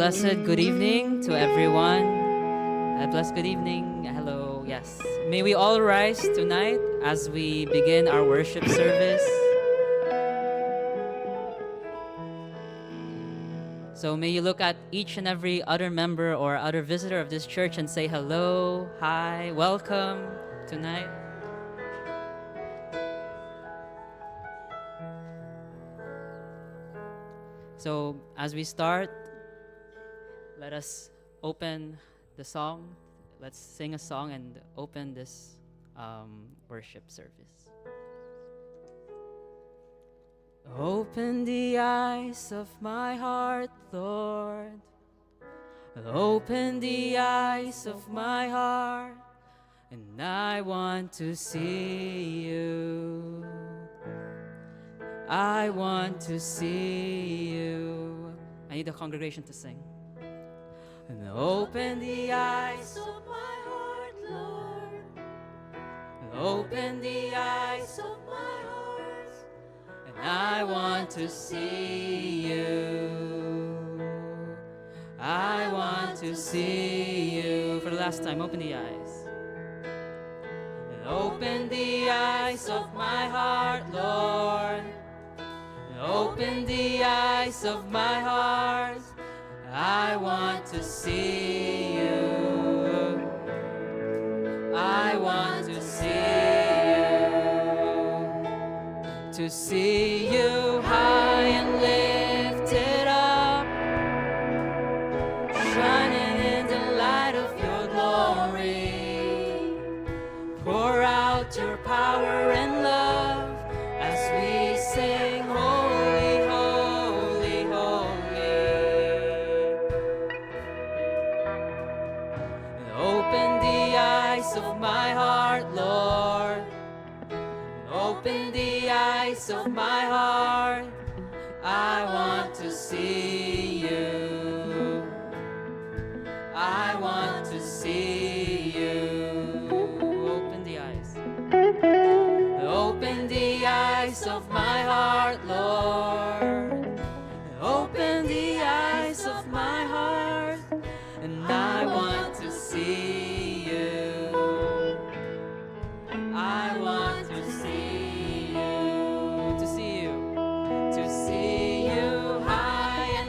blessed good evening to everyone. A blessed good evening. Hello. Yes. May we all rise tonight as we begin our worship service. So may you look at each and every other member or other visitor of this church and say hello, hi, welcome tonight. So as we start, let us open the song. Let's sing a song and open this worship service. Open the eyes of my heart, Lord. Open the eyes of my heart, and I want to see you. I want to see you. I need the congregation to sing. And open the eyes of my heart, Lord. Open the eyes of my heart, and I want to see you. I want to see you. For the last time, open the eyes. And open the eyes of my heart, Lord. And open the eyes of my heart. I want to see you. I want to see you. To see you high and lifted up, shining in the light of your glory. Pour out your power and love as we sing, holy, holy, holy. And open the eyes of my heart, Lord. And open the eyes of my heart. I want to see you. I want to see you. Open the eyes. Open the eyes of my heart, Lord. Open the eyes of my heart, and I want to see you. I want to see you. To see you. To see you high and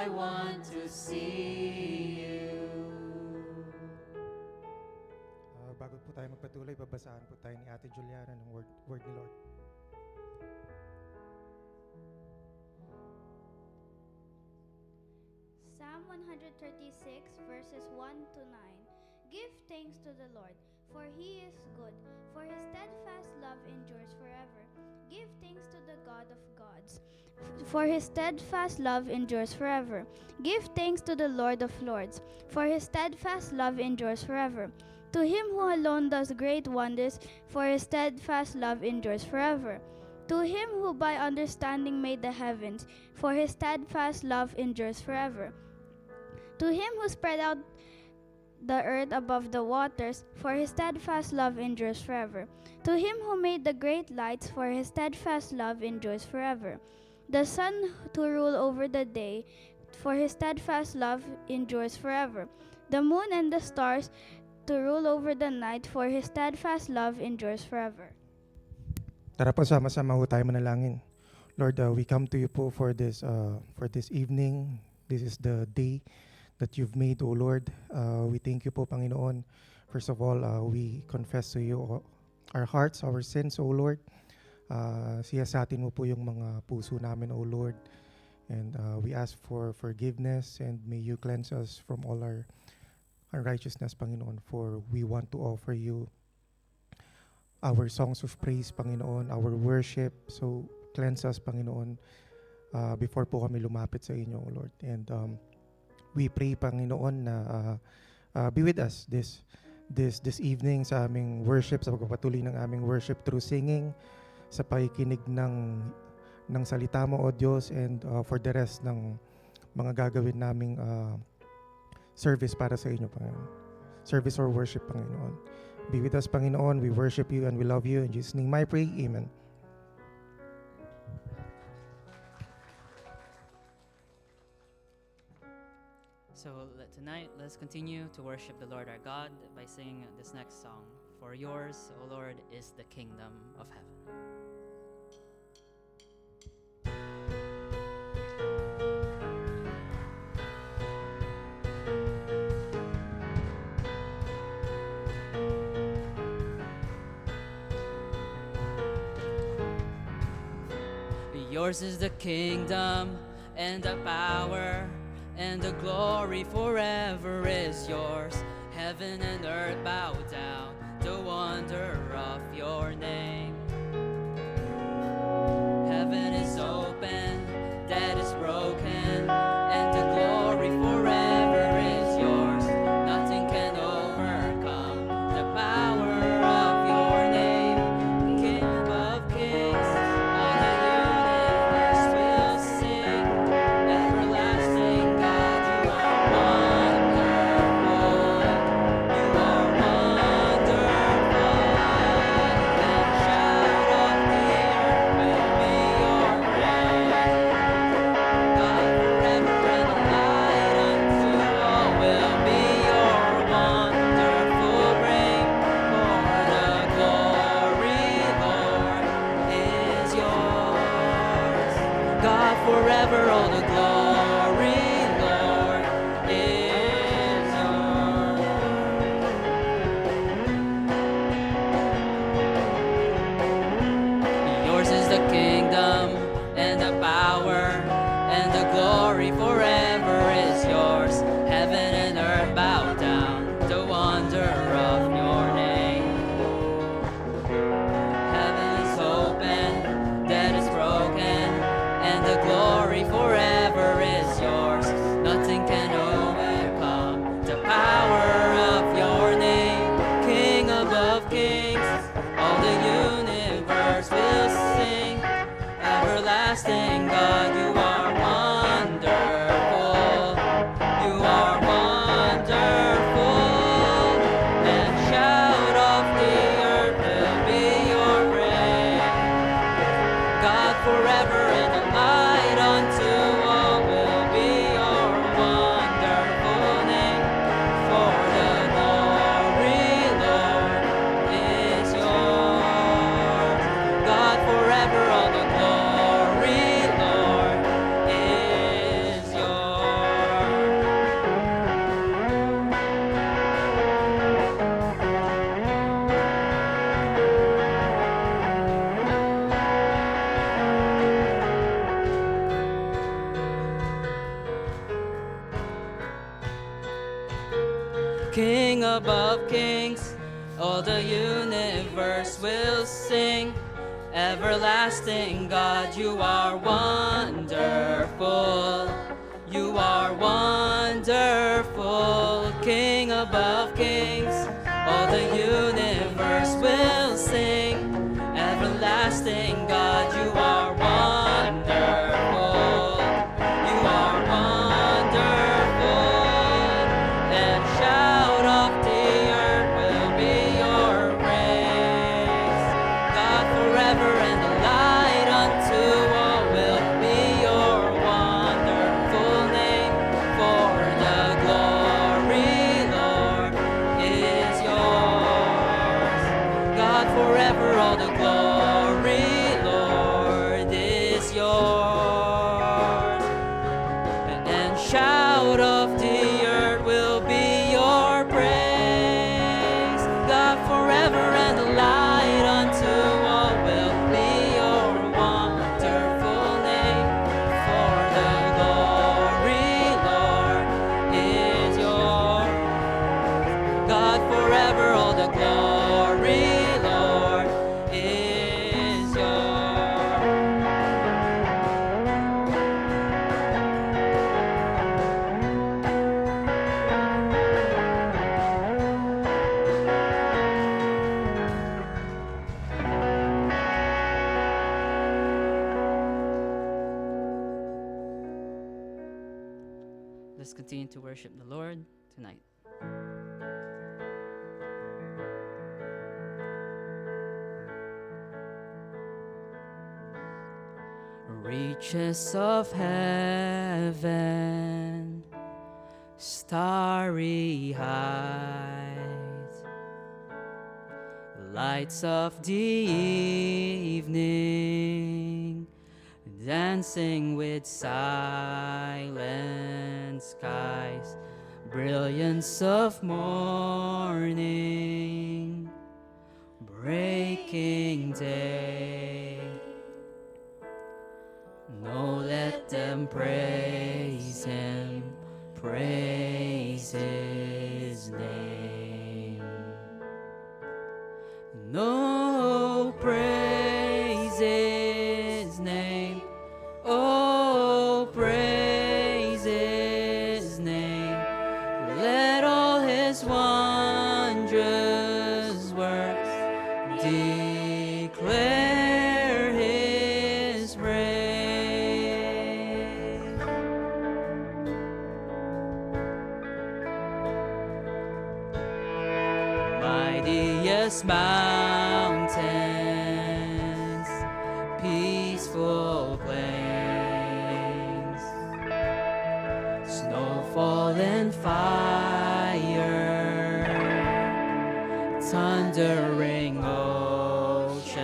I want to see you. Bago po tayo magpatuloy, babasahan po tayo ni Ate Juliana ng word ni Lord. Psalm 136 verses 1 to 9. Give thanks to the Lord, for he is good, for his steadfast love endures forever. Give thanks to the God of gods, for his steadfast love endures forever. Give thanks to the Lord of lords, for his steadfast love endures forever. To him who alone does great wonders, for his steadfast love endures forever. To him who by understanding made the heavens, for his steadfast love endures forever. To him who spread out the earth above the waters, for his steadfast love endures forever. To him who made the great lights, for his steadfast love endures forever. The sun to rule over the day, for his steadfast love endures forever. The moon and the stars to rule over the night, for his steadfast love endures forever. Tara po, sama-sama ho tayo manalangin. Lord, we come to you po for this evening. This is the day that you've made, O Lord. We thank you po, Panginoon. First of all, we confess to you our hearts, our sins, O Lord. Siyasatin mo po yung mga puso namin, O Lord. And we ask for forgiveness, and may you cleanse us from all our unrighteousness, Panginoon. For we want to offer you our songs of praise, Panginoon, our worship. So cleanse us, Panginoon, before po kami lumapit sa inyo, O Lord. And we pray, Panginoon, na be with us this evening sa aming worship, sa pagpapatuloy ng aming worship through singing, sa pakikinig ng salita mo, O Diyos, and for the rest ng mga gagawin naming service para sa inyo, Panginoon. Service or worship, Panginoon. Be with us, Panginoon. We worship you and we love you. In Jesus' name I pray. Amen. So tonight, let's continue to worship the Lord our God by singing this next song. For yours, O Lord, is the kingdom of heaven. Yours is the kingdom and the power and the glory forever is yours. Heaven and earth bow down, the wonder of your name. Heaven is open, death is broken, and the glory forever is yours. Nothing can overcome the power of your name. King of kings, all the universe will sing. Everlasting God, you are wonderful. You are wonderful. The shout of the earth will be your praise. King above kings, all the universe will sing. Everlasting God, you are wonderful. You are wonderful. King above kings, all the universe will sing. Everlasting God, you are wonderful. You are wonderful. And shout of the earth will be your praise. God forever and the light unto all will be your wonderful name. For the glory, Lord, is yours. God forever, all the glory, Lord, is yours. And shout of the earth will be your praise. God forever and the light unto all will be your wonderful name. For the glory, Lord, is yours. God forever, all the glory, Lord, is yours. Let's continue to worship the Lord tonight. Reaches of heaven, starry height, lights of the evening, dancing with silent skies, brilliance of morning, breaking day. No, let them praise him, praise his name. No, praise his name. Oh, praise his name. Let all his wondrous works declare his praise. Mightiest mountains, peaceful plains, snowfall and fire, thundering ocean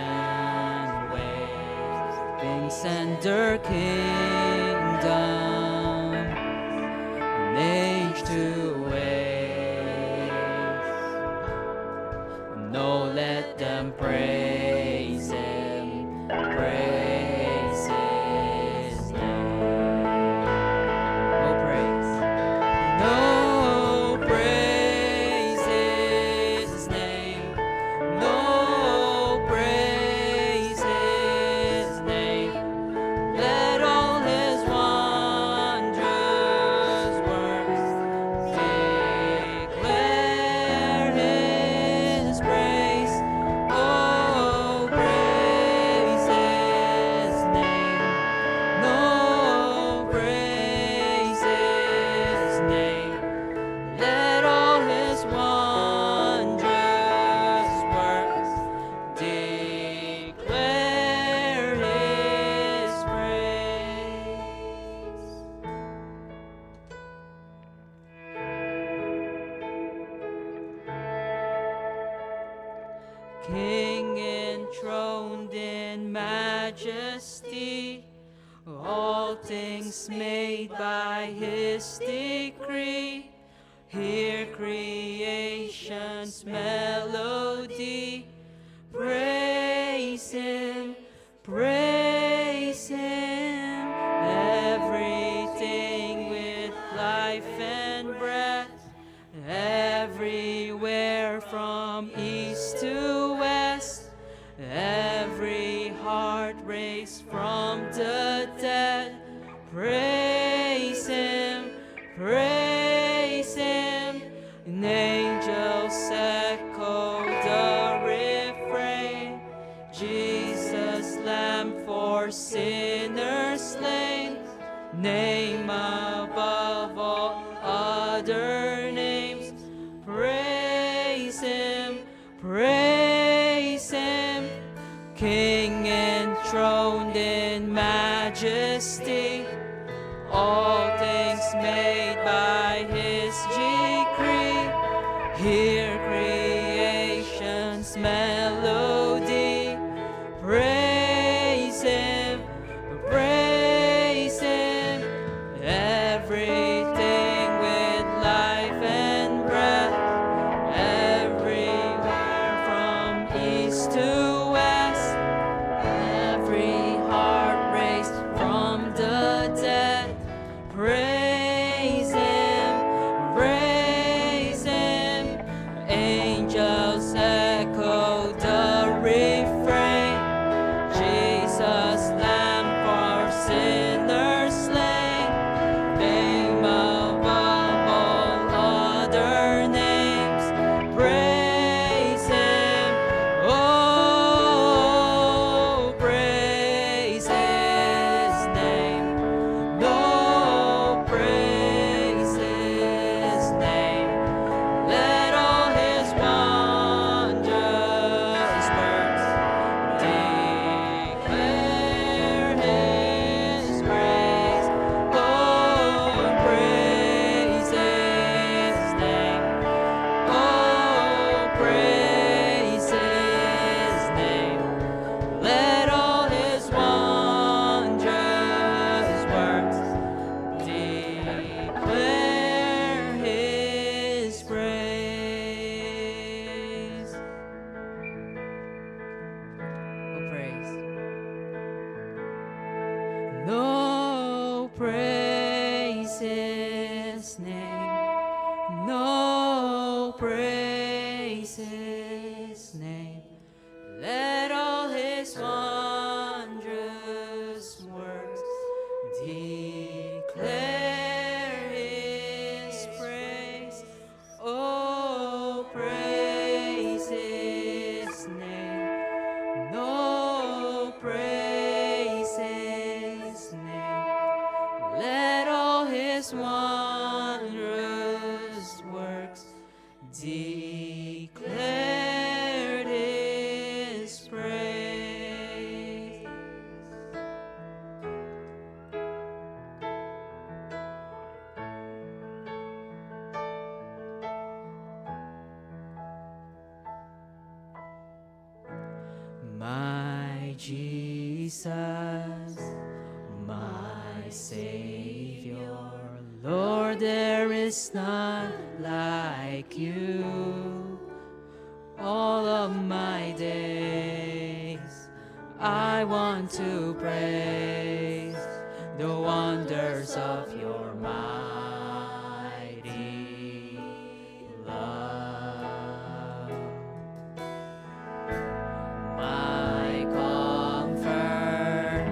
waves, things and their kingdom, an age to wait. No, let them praise him, praise his name. No praise. No, praise his name. No, praise his name. Let all his wondrous works declare his praise. Oh, praise his name. No, praise his name. Let all his wondrous works declare his praise. King enthroned in majesty, all things made by his decree. Hear creation's melody. Praise him, praise him. Everything with life and breath, every everywhere from east to west. Every heart raised from the dead. Praise Him, praise Him. And angels echo the refrain. Jesus, Lamb for sinners slain. Name above all other names. Praise Him, praise Him. King enthroned in majesty. All things made by His decree. Hear creation's melody. Praise Him, praise Him. Everything with life and breath. Everywhere from east to west. Every heart raised from the dead. Praise Him, praise Him. Angels echo the refrain. Jesus, Lamb for sinners slain. Name above all other names. Praise Him, oh, praise His name. No, praise His name. Let all His wondrous works declare His praise. Oh, praise His name. Oh, praise His name. Let all His wondrous works declare His praise. Oh, praise. No, praise His name. No, praise His name. Let all His wondrous works declare His praise. Oh, praise His name. No, praise His name. Let all His wondrous works declare His praise. My Jesus, my Savior, Lord, there is none like you. All of my days, I want to praise the wonders of your mighty love. My comfort,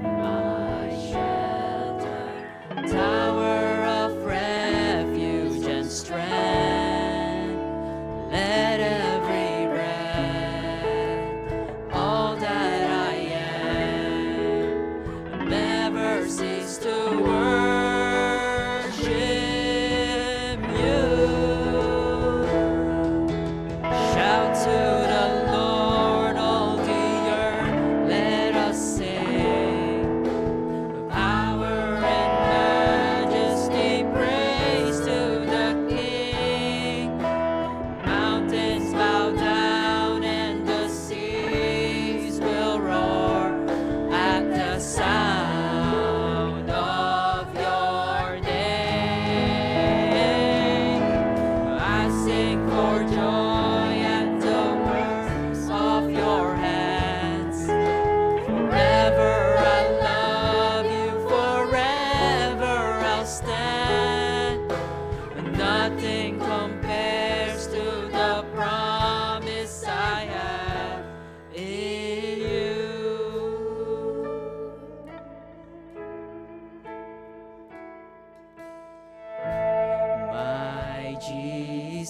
my shelter, tower of refuge and strength. Let every breath, all that I am, never cease to worship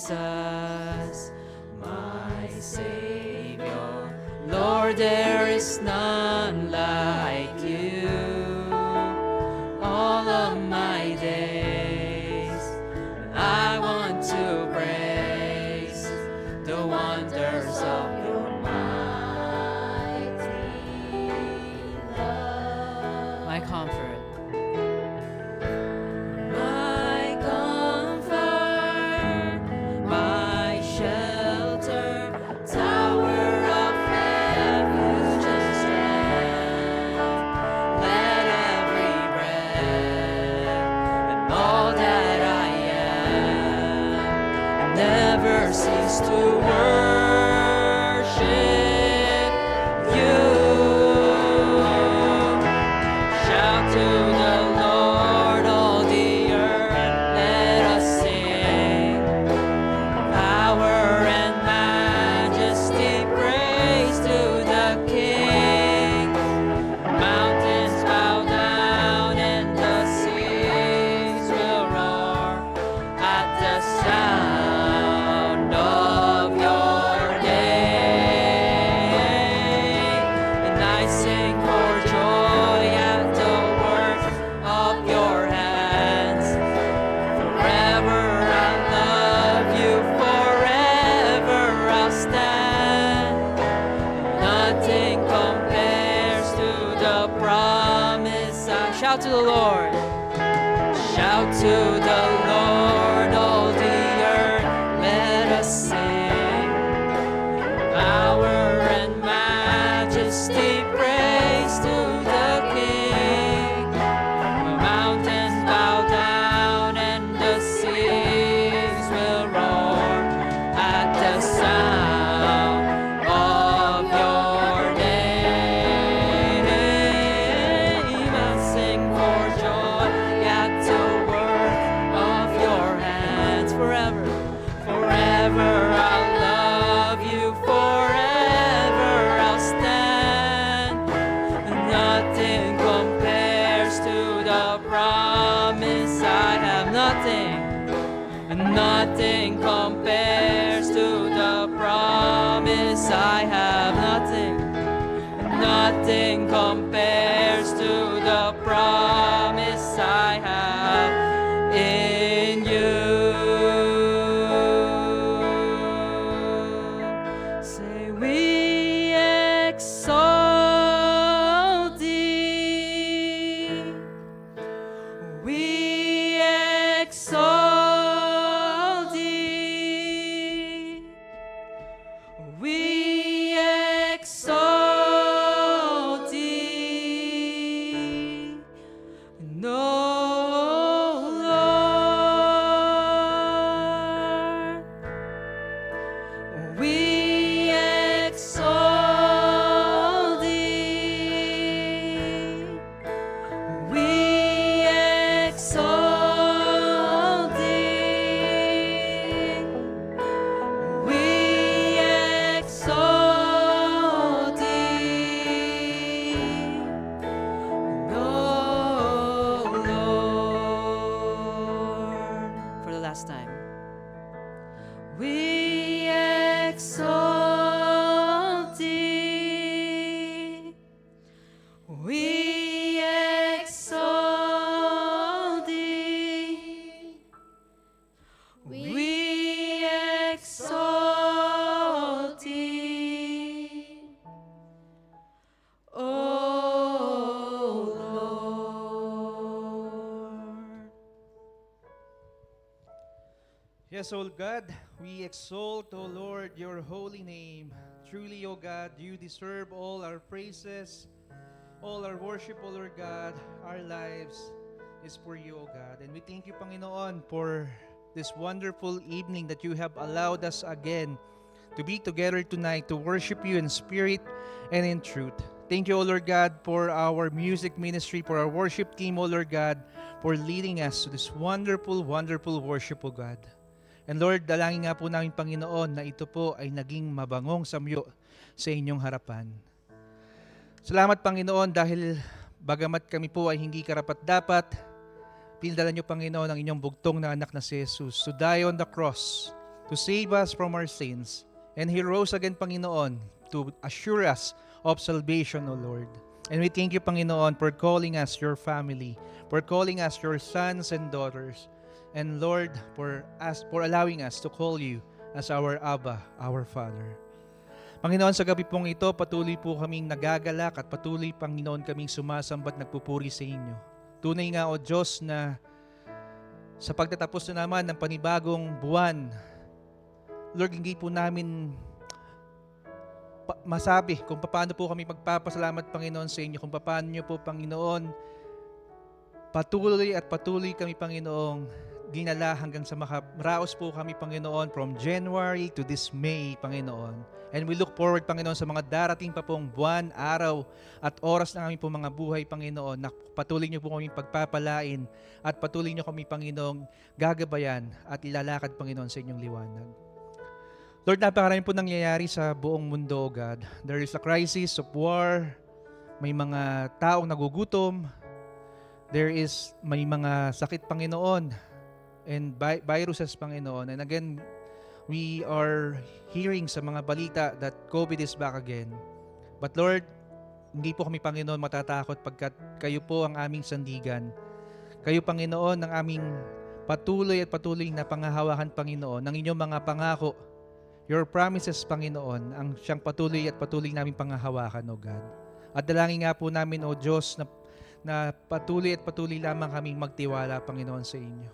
Jesus, my Savior. Lord, there is none like you. All of my days, I want to praise the wonders of your mighty love. My comfort. My comfort, my shelter, tower of refuge and strength. Let every breath and all that I am never cease to worship you. Shout to the Lord, all the earth, let us sing. Power and majesty, praise to the King. Mountains bow down and the seas will roar at the sound of your name. And I sing for joy at the work of your hands. Forever I'll love you, forever I'll stand. Nothing compares to the promise I shout to the Lord. Shout to the Lord, all the earth, let us sing. Power and majesty, praise to the King. Mountains bow down and the seas will roar at the sound of your name. I'll sing for joy at the work of your hands. Forever, forever I'll love you, forever I'll stand. Nothing compares to the promise I have. Nothing compares to the promise I have. Nothing compares to the promise I have in you. Say, we exalt thee. We exalt thee. We exalt thee. No, Lord. We exalt thee. We exalt thee. We exalt thee. No, Lord. For the last time. We exalt thee. We exalt thee. We exalt thee. Oh Lord. Yes, O God, we exalt, O Lord, your holy name. Truly, O God, you deserve all our praises, all our worship, O Lord God. Our lives is for you, O God. And we thank you, Panginoon, for this wonderful evening that you have allowed us again to be together tonight to worship you in spirit and in truth. Thank you, O Lord God, for our music ministry, for our worship team, O Lord God, for leading us to this wonderful, wonderful worship, O God. And Lord, dalangin nga po namin, Panginoon, na ito po ay naging mabangong samyo sa inyong harapan. Salamat, Panginoon, dahil bagamat kami po ay hindi karapat-dapat, pinadala niyo, Panginoon, ang inyong bugtong na anak na si Jesus to die on the cross to save us from our sins. And He rose again, Panginoon, to assure us of salvation, O Lord. And we thank you, Panginoon, for calling us your family, for calling us your sons and daughters. And Lord, for allowing us to call you as our Abba, our Father. Panginoon, sa gabi pong ito, patuloy po kaming nagagalak at patuloy, Panginoon, kaming sumasambat, nagpupuri sa inyo. Tunay nga, O Diyos, na sa pagtatapos na naman ng panibagong buwan, Lord, hindi po namin masabi kung paano po kami magpapasalamat, Panginoon, sa inyo, kung paano nyo po, Panginoon, patuloy at patuloy kami, Panginoong, dinala hanggang sa makaraos po kami, Panginoon, from January to this May, Panginoon. And we look forward, Panginoon, sa mga darating pa pong buwan, araw, at oras ng aming pong mga buhay, Panginoon, na patuloy niyo po kami pagpapalain at patuloy niyo kami, Panginoon, gagabayan at ilalakad, Panginoon, sa inyong liwanag. Lord, napakarami po nangyayari sa buong mundo, O God. There is a crisis of war, may mga taong nagugutom, may mga sakit, Panginoon, and viruses, Panginoon. And again, we are hearing sa mga balita that COVID is back again. But Lord, hindi po kami, Panginoon, matatakot pagkat kayo po ang aming sandigan. Kayo, Panginoon, ang aming patuloy at patuloy na pangahawakan, Panginoon, ng inyong mga pangako. Your promises, Panginoon, ang siyang patuloy at patuloy namin pangahawakan, O God. At dalangin nga po namin, O Diyos, na patuloy at patuloy lamang kaming magtiwala, Panginoon, sa inyo.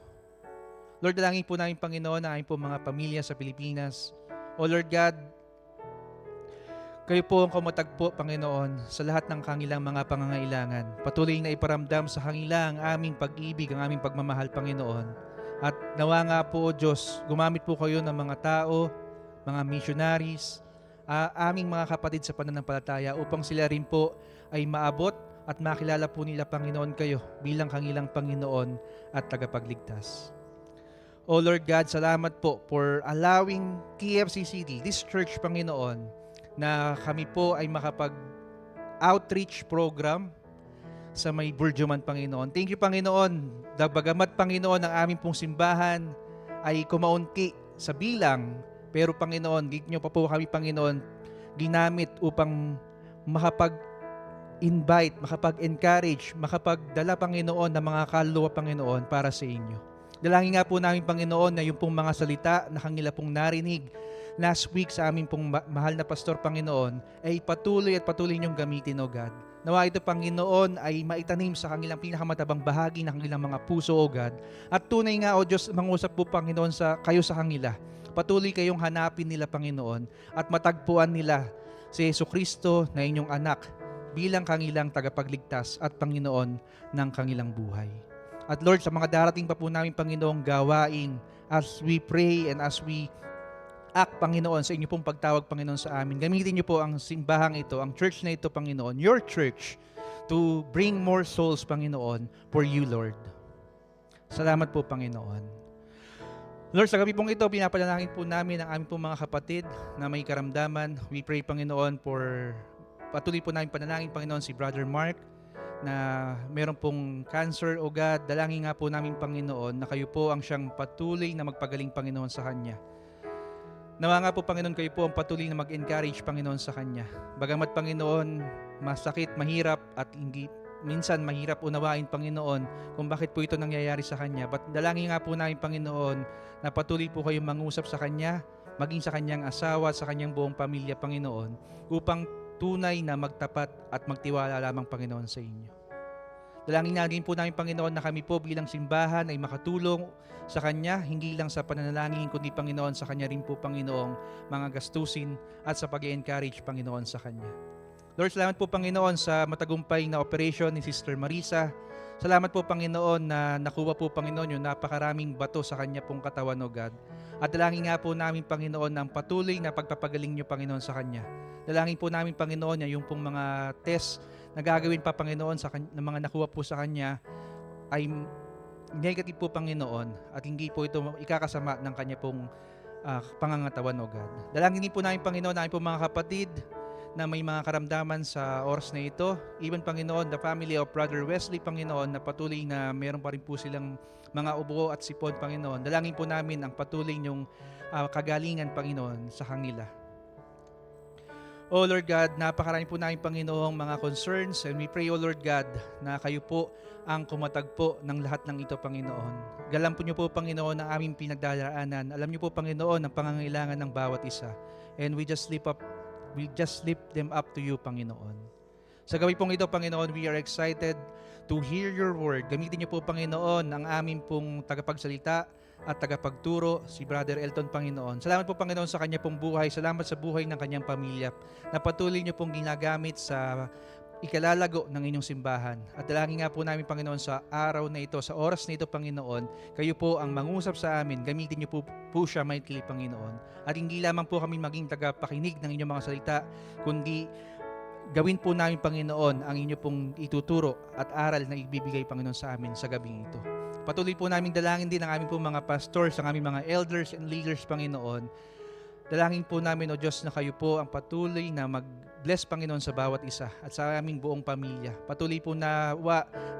Lord, dalangin po namin, Panginoon, na aming po mga pamilya sa Pilipinas. O Lord God, kayo po ang kumatagpo, Panginoon, sa lahat ng kanilang mga pangangailangan. Patuloy na iparamdam sa kanila ang aming pag-ibig, ang aming pagmamahal, Panginoon. At nawa nga po, O Diyos, gumamit po kayo ng mga tao, mga missionaries, aming mga kapatid sa pananampalataya upang sila rin po ay maabot at makilala po nila, Panginoon, kayo bilang kanilang Panginoon at tagapagligtas. O Lord God, salamat po for allowing KFCCD, this church, Panginoon, na kami po ay makapag-outreach program sa may Burjuman, Panginoon. Thank you, Panginoon. Bagamat, Panginoon, ang aming pong simbahan ay kumaunti sa bilang, pero, Panginoon, gid nyo pa po kami, Panginoon, ginamit upang makapag-invite, makapag-encourage, makapagdala, Panginoon, ng mga kaluluwa, Panginoon, para sa inyo. Dalangin nga po namin, Panginoon, na yung pong mga salita na kanila pong narinig last week sa aming pong mahal na pastor, Panginoon, ay patuloy at patuloy niyong gamitin, O God. Nawa ito, Panginoon, ay maitanim sa kanilang pinakamatabang bahagi ng kanilang mga puso, O God. At tunay nga, O Diyos, mangusap po, Panginoon, kayo sa kanila. Patuloy kayong hanapin nila, Panginoon, at matagpuan nila si Jesucristo na inyong anak bilang kanilang tagapagligtas at Panginoon ng kanilang buhay. At Lord, sa mga darating pa po namin, Panginoong gawain, as we pray and as we act, Panginoon, sa inyo pong pagtawag, Panginoon, sa amin, gamitin niyo po ang simbahang ito, ang church na ito, Panginoon, your church, to bring more souls, Panginoon, for you, Lord. Salamat po, Panginoon. Lord, sa gabi pong ito, pinapanalangin po namin ang aming pong mga kapatid na may karamdaman. We pray, Panginoon, patuloy po namin panalangin, Panginoon, si Brother Mark na meron pong cancer, O God. Dalangin nga po namin, Panginoon, na kayo po ang siyang patuloy na magpagaling, Panginoon, sa Kanya. Nawa nga po, Panginoon, kayo po ang patuloy na mag-encourage, Panginoon, sa Kanya. Bagamat, Panginoon, masakit, mahirap at minsan mahirap unawain, Panginoon, kung bakit po ito nangyayari sa Kanya. But dalangin nga po namin, Panginoon, na patuloy po kayong mangusap sa Kanya, maging sa Kanyang asawa, sa Kanyang buong pamilya, Panginoon, upang tunay na magtapat at magtiwala lamang, Panginoon, sa inyo. Dalangin na din po namin, Panginoon, na kami po bilang simbahan ay makatulong sa Kanya, hindi lang sa pananalangin, kundi, Panginoon, sa Kanya rin po, Panginoong mga gastusin at sa pag-encourage, Panginoon, sa Kanya. Lord, salamat po, Panginoon, sa matagumpay na operation ni Sister Marisa. Salamat po, Panginoon, na nakuha po, Panginoon, yung napakaraming bato sa kanya pong katawan, O God. At dalangin nga po namin, Panginoon, ng patuloy na pagpapagaling niyo, Panginoon, sa kanya. Dalangin po namin, Panginoon, na yung pong mga test na gagawin pa, Panginoon, na mga nakuha po sa kanya ay negative po, Panginoon, at hindi po ito ikakasama ng kanya pong pangangatawan, O God. Dalangin din po namin, Panginoon, na aming pong mga kapatid na may mga karamdaman sa oras na ito. Even, Panginoon, the family of Brother Wesley, Panginoon, na patuloy na meron pa rin po silang mga ubo at sipon, Panginoon. Dalangin po namin ang patuloy niyong kagalingan, Panginoon, sa kanila. Oh Lord God, napakarami po namin, Panginoong, mga concerns, and we pray, oh Lord God, na kayo po ang kumatagpo ng lahat ng ito, Panginoon. Galam po niyo po, Panginoon, ang aming pinagdaraanan. Alam niyo po, Panginoon, ang pangangailangan ng bawat isa. And we just lift them up to you, Panginoon. Sa gabi pong ito, Panginoon, we are excited to hear your word. Gamitin niyo po, Panginoon, ang aming pong tagapagsalita at tagapagturo, si Brother Elton, Panginoon. Salamat po, Panginoon, sa kanya pong buhay. Salamat sa buhay ng kanyang pamilya na patuloy niyo pong ginagamit sa ikalalago ng inyong simbahan. At dalangin nga po namin, Panginoon, sa araw na ito, sa oras na ito, Panginoon, kayo po ang mangusap sa amin. Gamitin niyo po siya mightily, Panginoon. At hindi lamang po kami maging tagapakinig ng inyong mga salita, kundi gawin po namin, Panginoon, ang inyo pong ituturo at aral na ibibigay, Panginoon, sa amin sa gabing ito. Patuloy po namin dalangin din ang aming po mga pastors, ang aming mga elders and leaders, Panginoon. Dalangin po namin, O Diyos, na kayo po ang patuloy na mag-bless, Panginoon, sa bawat isa at sa aming buong pamilya. Patuloy po na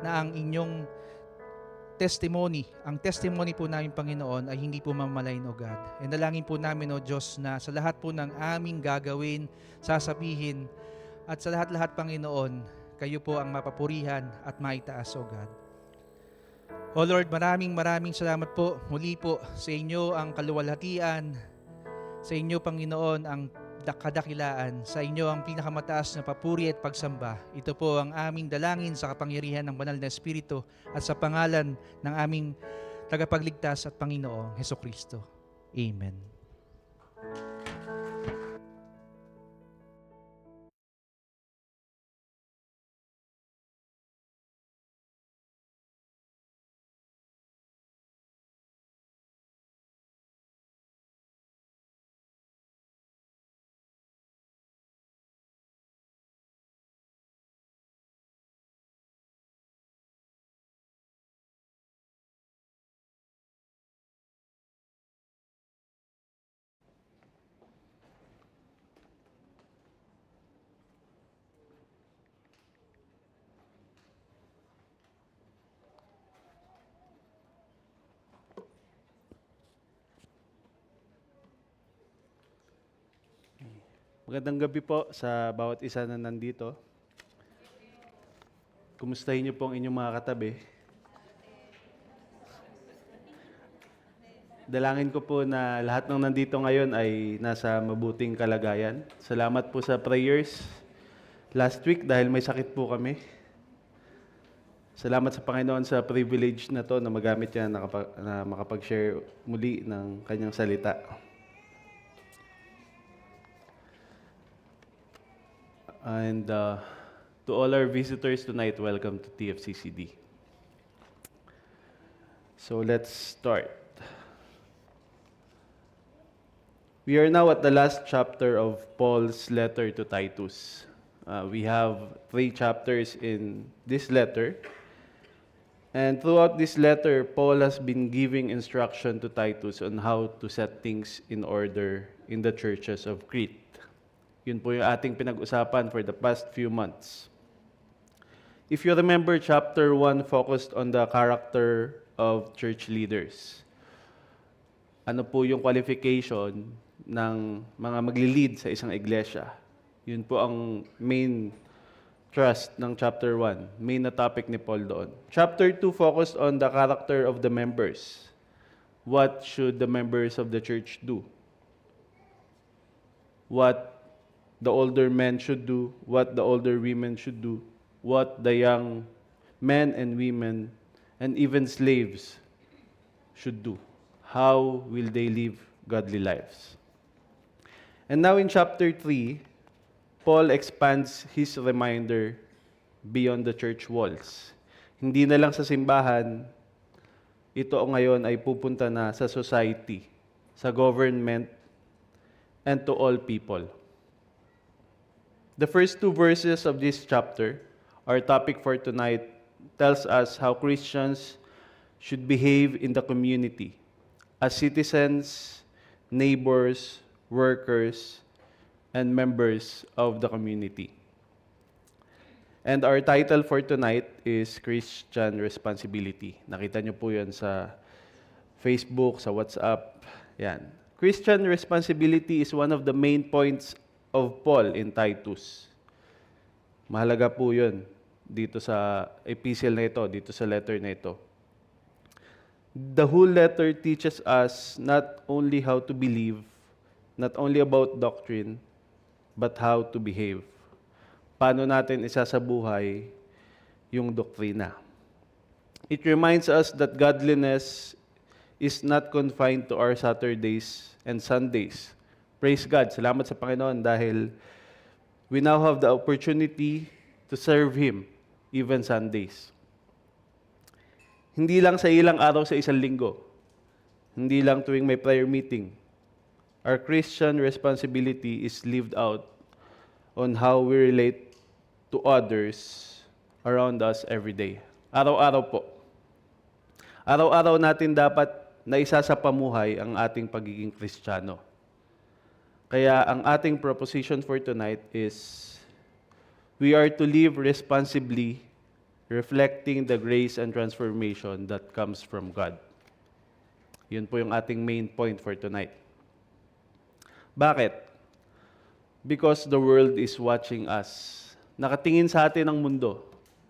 ang inyong testimony, ang testimony po namin, Panginoon, ay hindi po mamalayin, O God. And dalangin po namin, O Diyos, na sa lahat po ng aming gagawin, sasabihin, at sa lahat-lahat, Panginoon, kayo po ang mapapurihan at maitaas, O God. O Lord, maraming salamat po muli po sa inyo ang kaluwalhatian, sa inyo, Panginoon, ang kadakilaan, sa inyo ang pinakamataas na papuri at pagsamba. Ito po ang aming dalangin sa kapangyarihan ng Banal na Espiritu at sa pangalan ng aming tagapagligtas at Panginoong Hesukristo. Amen. Magandang gabi po sa bawat isa na nandito. Kumustahin niyo po ang inyong mga katabi. Dalangin ko po na lahat ng nandito ngayon ay nasa mabuting kalagayan. Salamat po sa prayers last week dahil may sakit po kami. Salamat sa Panginoon sa privilege na to na magamit niya na makapag-share muli ng kanyang salita. And to all our visitors tonight, welcome to TFCCD. So let's start. We are now at the last chapter of Paul's letter to Titus. We have 3 chapters in this letter. And throughout this letter, Paul has been giving instruction to Titus on how to set things in order in the churches of Crete. Yun po yung ating pinag-usapan for the past few months. If you remember, chapter 1 focused on the character of church leaders. Ano po yung qualification ng mga magli-lead sa isang iglesia? Yun po ang main thrust ng chapter 1, main na topic ni Paul doon. Chapter 2 focused on the character of the members. What should the members of the church do? What the older men should do, what the older women should do, what the young men and women and even slaves should do. How will they live godly lives? And now in chapter 3, Paul expands his reminder beyond the church walls. Hindi na lang sa simbahan, ito ngayon ay pupunta na sa society, sa government, and to all people. The first 2 verses of this chapter, our topic for tonight, tells us how Christians should behave in the community as citizens, neighbors, workers, and members of the community. And our title for tonight is Christian Responsibility. Nakita niyo po yan sa Facebook, sa WhatsApp. Yan. Christian responsibility is one of the main points of Paul in Titus. Mahalaga po yun dito sa epistle na ito, dito sa letter na ito. The whole letter teaches us not only how to believe, not only about doctrine, but how to behave. Paano natin isasabuhay yung doktrina. It reminds us that godliness is not confined to our Saturdays and Sundays. Praise God. Salamat sa Panginoon dahil we now have the opportunity to serve Him even Sundays. Hindi lang sa ilang araw sa isang linggo. Hindi lang tuwing may prayer meeting. Our Christian responsibility is lived out on how we relate to others around us every day. Araw-araw po. Araw-araw natin dapat na isa sa pamuhay ang ating pagiging Kristiyano. Kaya ang ating proposition for tonight is we are to live responsibly, reflecting the grace and transformation that comes from God. Yun po yung ating main point for tonight. Bakit? Because the world is watching us. Nakatingin sa atin ang mundo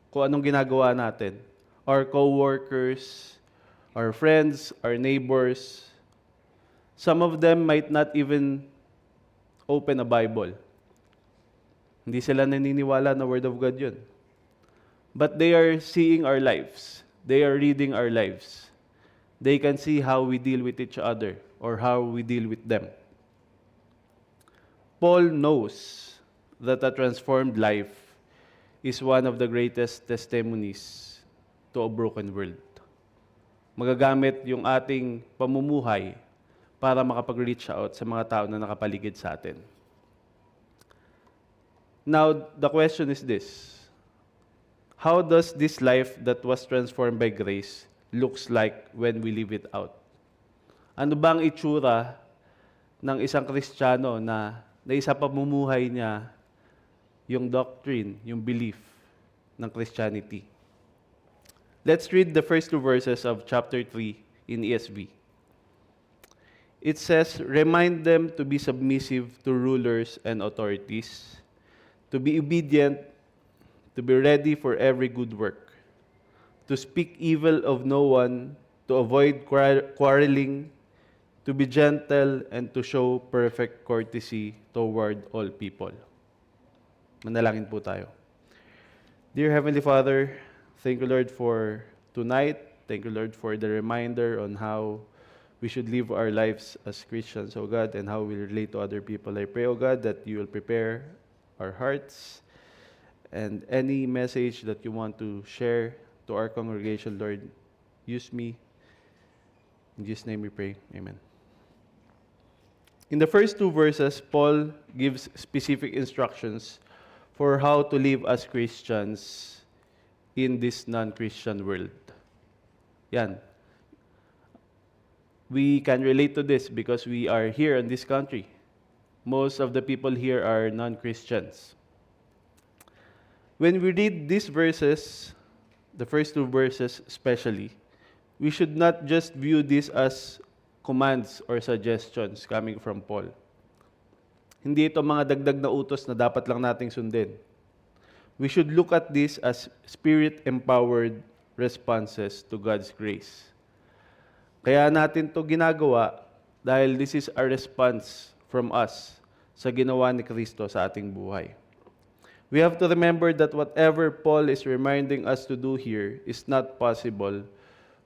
kung anong ginagawa natin. Our co-workers, our friends, our neighbors. Some of them might not even open a Bible. Hindi sila naniniwala na Word of God yun. But they are seeing our lives. They are reading our lives. They can see how we deal with each other or how we deal with them. Paul knows that a transformed life is one of the greatest testimonies to a broken world. Magagamit yung ating pamumuhay para makapag-reach out sa mga tao na nakapaligid sa atin. Now, the question is this. How does this life that was transformed by grace looks like when we live it out? Ano bang itsura ng isang Kristiyano na isa pamumuhay niya yung doctrine, yung belief ng Christianity? Let's read the first two verses of chapter 3 in ESV. It says, "Remind them to be submissive to rulers and authorities, to be obedient, to be ready for every good work, to speak evil of no one, to avoid quarreling, to be gentle, and to show perfect courtesy toward all people." Manalangin po tayo. Dear Heavenly Father, thank you, Lord, for tonight. Thank you, Lord, for the reminder on how we should live our lives as Christians, O God, and how we relate to other people. I pray, O God, that you will prepare our hearts and any message that you want to share to our congregation, Lord, use me. In Jesus' name we pray. Amen. In the first two verses, Paul gives specific instructions for how to live as Christians in this non-Christian world. Yan. We can relate to this because we are here in this country. Most of the people here are non-Christians. When we read these verses, the first two verses especially, we should not just view this as commands or suggestions coming from Paul. Hindi ito mga dagdag na utos na dapat lang nating sundin. We should look at this as Spirit-empowered responses to God's grace. Kaya natin to ginagawa dahil this is a response from us sa ginawa ni Kristo sa ating buhay. We have to remember that whatever Paul is reminding us to do here is not possible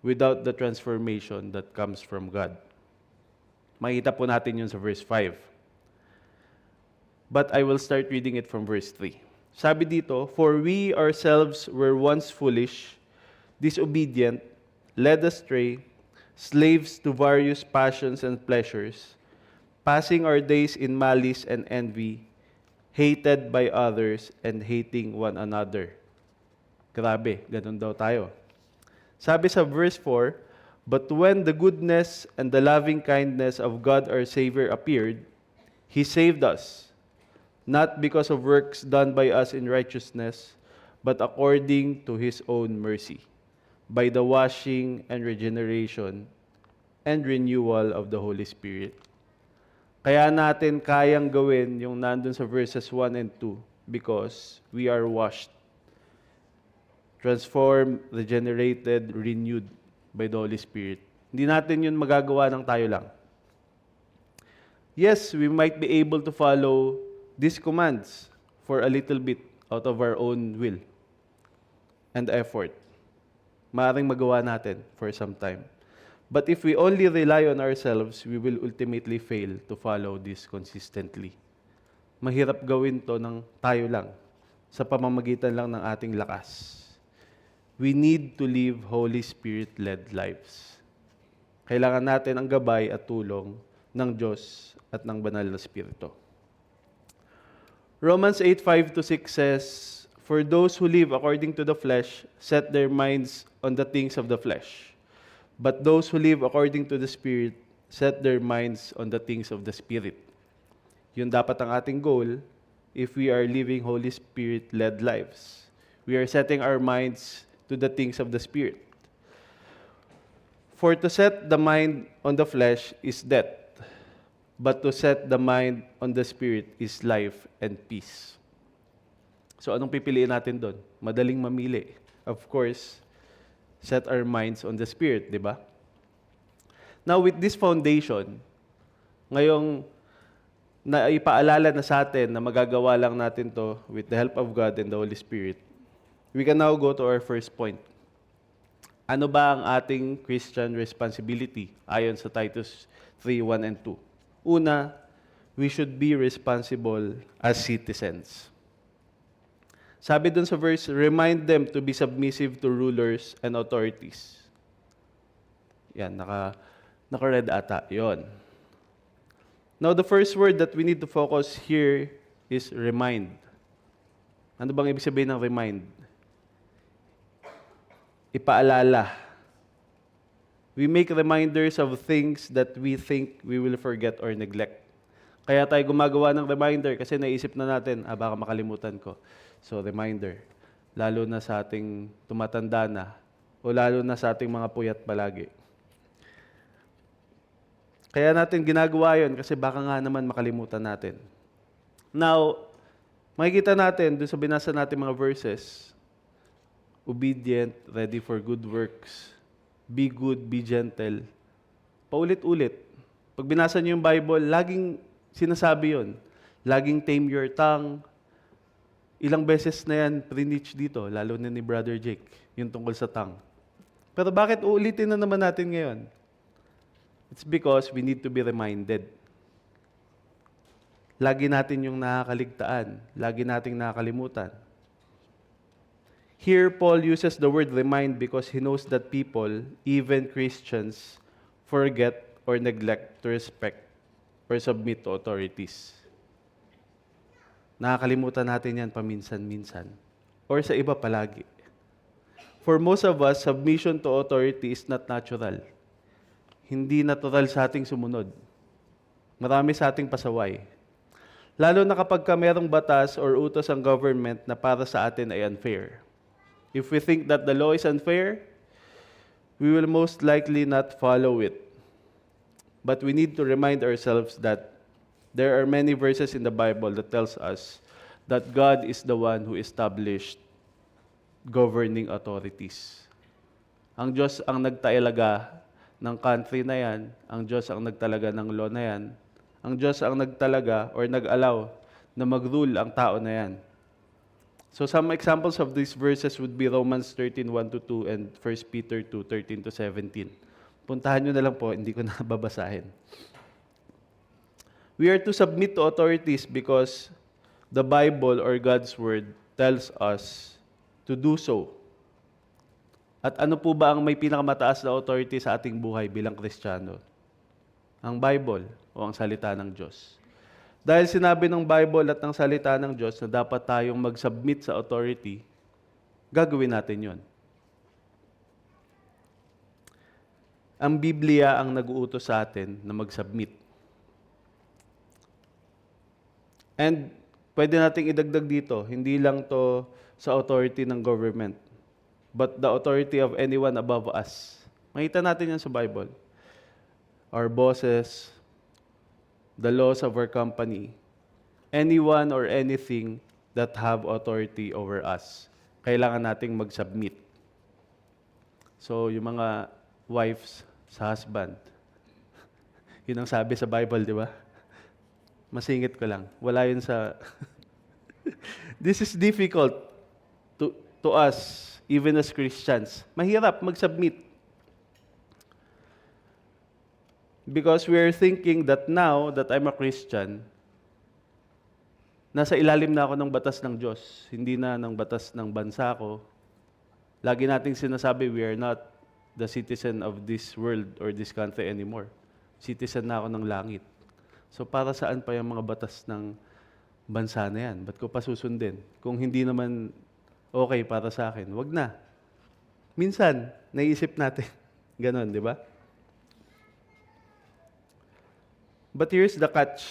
without the transformation that comes from God. Makita po natin yun sa verse 5. But I will start reading it from verse 3. Sabi dito, "For we ourselves were once foolish, disobedient, led astray, slaves to various passions and pleasures, passing our days in malice and envy, hated by others and hating one another." Grabe, ganun daw tayo. Sabi sa verse 4, "But when the goodness and the loving kindness of God our Savior appeared, He saved us, not because of works done by us in righteousness, but according to His own mercy, by the washing and regeneration and renewal of the Holy Spirit. Kaya natin kayang gawin yung nandun sa verses 1 and 2 because we are washed, transformed, regenerated, renewed by the Holy Spirit. Hindi natin yun magagawa ng tayo lang. Yes, we might be able to follow these commands for a little bit out of our own will and effort. Maaaring magawa natin for some time. But if we only rely on ourselves, we will ultimately fail to follow this consistently. Mahirap gawin to ng tayo lang, sa pamamagitan lang ng ating lakas. We need to live Holy Spirit-led lives. Kailangan natin ang gabay at tulong ng Diyos at ng Banal na Espiritu. Romans 8:5-6 says, "For those who live according to the flesh set their minds on the things of the flesh. But those who live according to the Spirit set their minds on the things of the Spirit." Yun dapat ang ating goal if we are living Holy Spirit-led lives. We are setting our minds to the things of the Spirit. For to set the mind on the flesh is death, but to set the mind on the Spirit is life and peace. So anong pipiliin natin doon? Madaling mamili. Of course, set our minds on the Spirit, di ba? Now with this foundation, ngayong naipaalala na sa atin na magagawa lang natin to with the help of God and the Holy Spirit, we can now go to our first point. Ano ba ang ating Christian responsibility ayon sa Titus 3:1 and 2? Una, we should be responsible as citizens. Sabi dun sa verse, remind them to be submissive to rulers and authorities. Yan, naka-read ata. Yon. Now, the first word that we need to focus here is remind. Ano bang ibig sabihin ng remind? Ipaalala. We make reminders of things that we think we will forget or neglect. Kaya tayo gumagawa ng reminder kasi naisip na natin, baka makalimutan ko. So, reminder. Lalo na sa ating tumatanda na o lalo na sa ating mga puyat palagi. Kaya natin ginagawa yun kasi baka nga naman makalimutan natin. Now, makikita natin doon sa binasa natin mga verses, obedient, ready for good works, be good, be gentle. Paulit-ulit. Pag binasa niyo yung Bible, laging sinasabi yon. Laging tame your tongue. Ilang beses na yan preach dito, lalo na ni Brother Jake, yung tungkol sa tongue. Pero bakit uulitin na naman natin ngayon? It's because we need to be reminded. Lagi natin yung nakakaligtaan. Lagi nating nakakalimutan. Here, Paul uses the word remind because he knows that people, even Christians, forget or neglect to respect or submit to authorities. Nakakalimutan natin yan paminsan-minsan. Or sa iba palagi. For most of us, submission to authority is not natural. Hindi natural sa ating sumunod. Marami sa ating pasaway. Lalo na kapag merong batas or utos ang government na para sa atin ay unfair. If we think that the law is unfair, we will most likely not follow it. But we need to remind ourselves that there are many verses in the Bible that tells us that God is the one who established governing authorities. Ang Diyos ang nagtalaga ng country na yan, ang Diyos ang nagtalaga ng law na yan, ang Diyos ang nagtalaga or nag-allow na mag-rule ang tao na yan. So some examples of these verses would be Romans 13:1-2 and 1 Peter 2:13-17. Puntahan nyo na lang po, hindi ko na babasahin. We are to submit to authorities because the Bible or God's Word tells us to do so. At ano po ba ang may pinakamataas na authority sa ating buhay bilang Kristiyano? Ang Bible o ang salita ng Diyos. Dahil sinabi ng Bible at ng salita ng Diyos na dapat tayong mag-submit sa authority, gagawin natin yon. Ang Biblia ang nag-uutos sa atin na mag-submit. And pwede nating idagdag dito, hindi lang to sa authority ng government, but the authority of anyone above us. Makita natin yan sa Bible. Our bosses, the laws of our company, anyone or anything that have authority over us. Kailangan nating mag-submit. So, yung mga wives sa husband, yun ang sabi sa Bible, di ba? Masingit ko lang. Wala yun sa... This is difficult to us, even as Christians. Mahirap mag-submit. Because we are thinking that now that I'm a Christian, nasa ilalim na ako ng batas ng Diyos, hindi na ng batas ng bansa ko. Lagi nating sinasabi, we are not the citizen of this world or this country anymore. Citizen na ako ng langit. So para saan pa yung mga batas ng bansa na yan? Ba't ko pa susundin? Kung hindi naman okay para sa akin, wag na. Minsan, naiisip natin. Ganon, di ba? But here's the catch.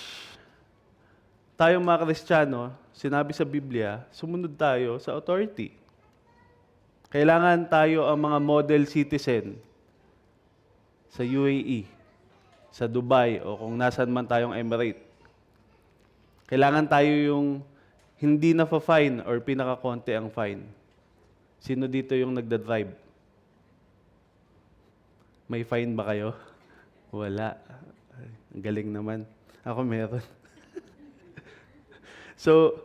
Tayong mga Kristiyano, sinabi sa Biblia, sumunod tayo sa authority. Kailangan tayo ang mga model citizen sa UAE, sa Dubai, o kung nasan man tayong Emirate. Kailangan tayo yung hindi na fa-fine or pinaka-konti ang fine. Sino dito yung nagda-drive? May fine ba kayo? Wala. Ay, ang galing naman. Ako meron. So,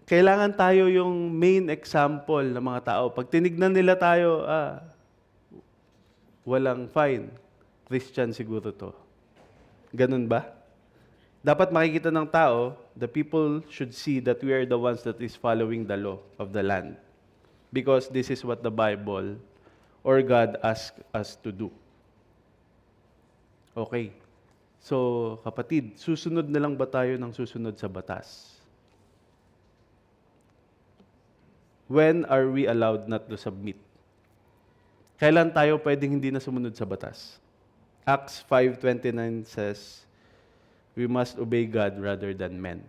kailangan tayo yung main example ng mga tao. Pag tinignan nila tayo, walang fine. Christian siguro to. Ganun ba? Dapat makikita ng tao, the people should see that we are the ones that is following the law of the land. Because this is what the Bible or God asks us to do. Okay. So, kapatid, susunod na lang ba tayo ng susunod sa batas? When are we allowed not to submit? Kailan tayo pwedeng hindi na sumunod sa batas? Acts 5:29 says, we must obey God rather than men.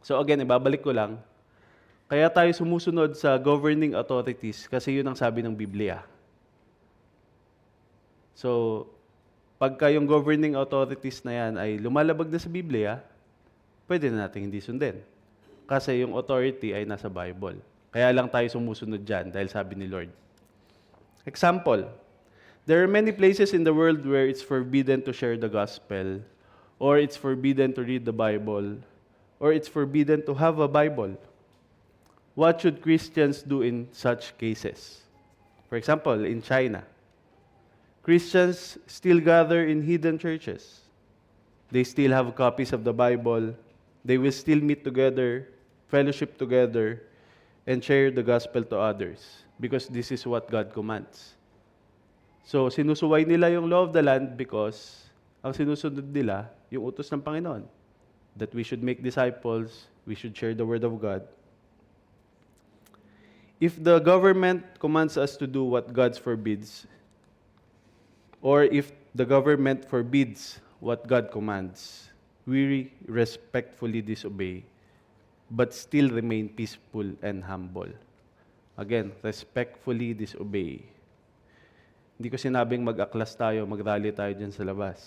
So again, ibabalik ko lang, kaya tayo sumusunod sa governing authorities kasi yun ang sabi ng Biblia. So, pagka yung governing authorities na yan ay lumalabag na sa Biblia, pwede na natin hindi sundin. Kasi yung authority ay nasa Bible. Kaya lang tayo sumusunod dyan dahil sabi ni Lord. Example, there are many places in the world where it's forbidden to share the gospel, or it's forbidden to read the Bible, or it's forbidden to have a Bible. What should Christians do in such cases? For example, in China, Christians still gather in hidden churches. They still have copies of the Bible. They will still meet together, fellowship together, and share the gospel to others because this is what God commands. So, sinusuway nila yung law of the land because ang sinusunod nila yung utos ng Panginoon. That we should make disciples, we should share the word of God. If the government commands us to do what God forbids, or if the government forbids what God commands, we respectfully disobey, but still remain peaceful and humble. Again, respectfully disobey. Hindi ko sinabing mag-aklas tayo, mag-rally tayo dyan sa labas.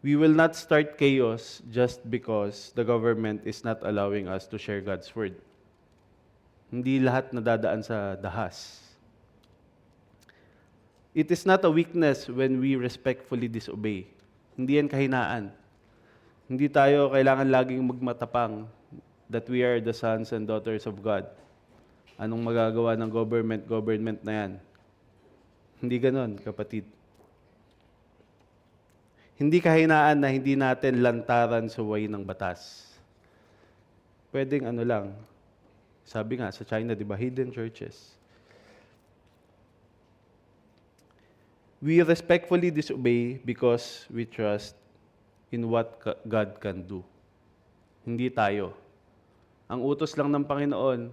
We will not start chaos just because the government is not allowing us to share God's word. Hindi lahat nadadaan sa dahas. It is not a weakness when we respectfully disobey. Hindi yan kahinaan. Hindi tayo kailangan laging magmatapang that we are the sons and daughters of God. Anong magagawa ng government na yan? Hindi ganon, kapatid. Hindi kahinaan na hindi natin lantaran sa way ng batas. Pwedeng ano lang, sabi nga sa China, di ba, hidden churches. We respectfully disobey because we trust in what God can do. Hindi tayo. Ang utos lang ng Panginoon,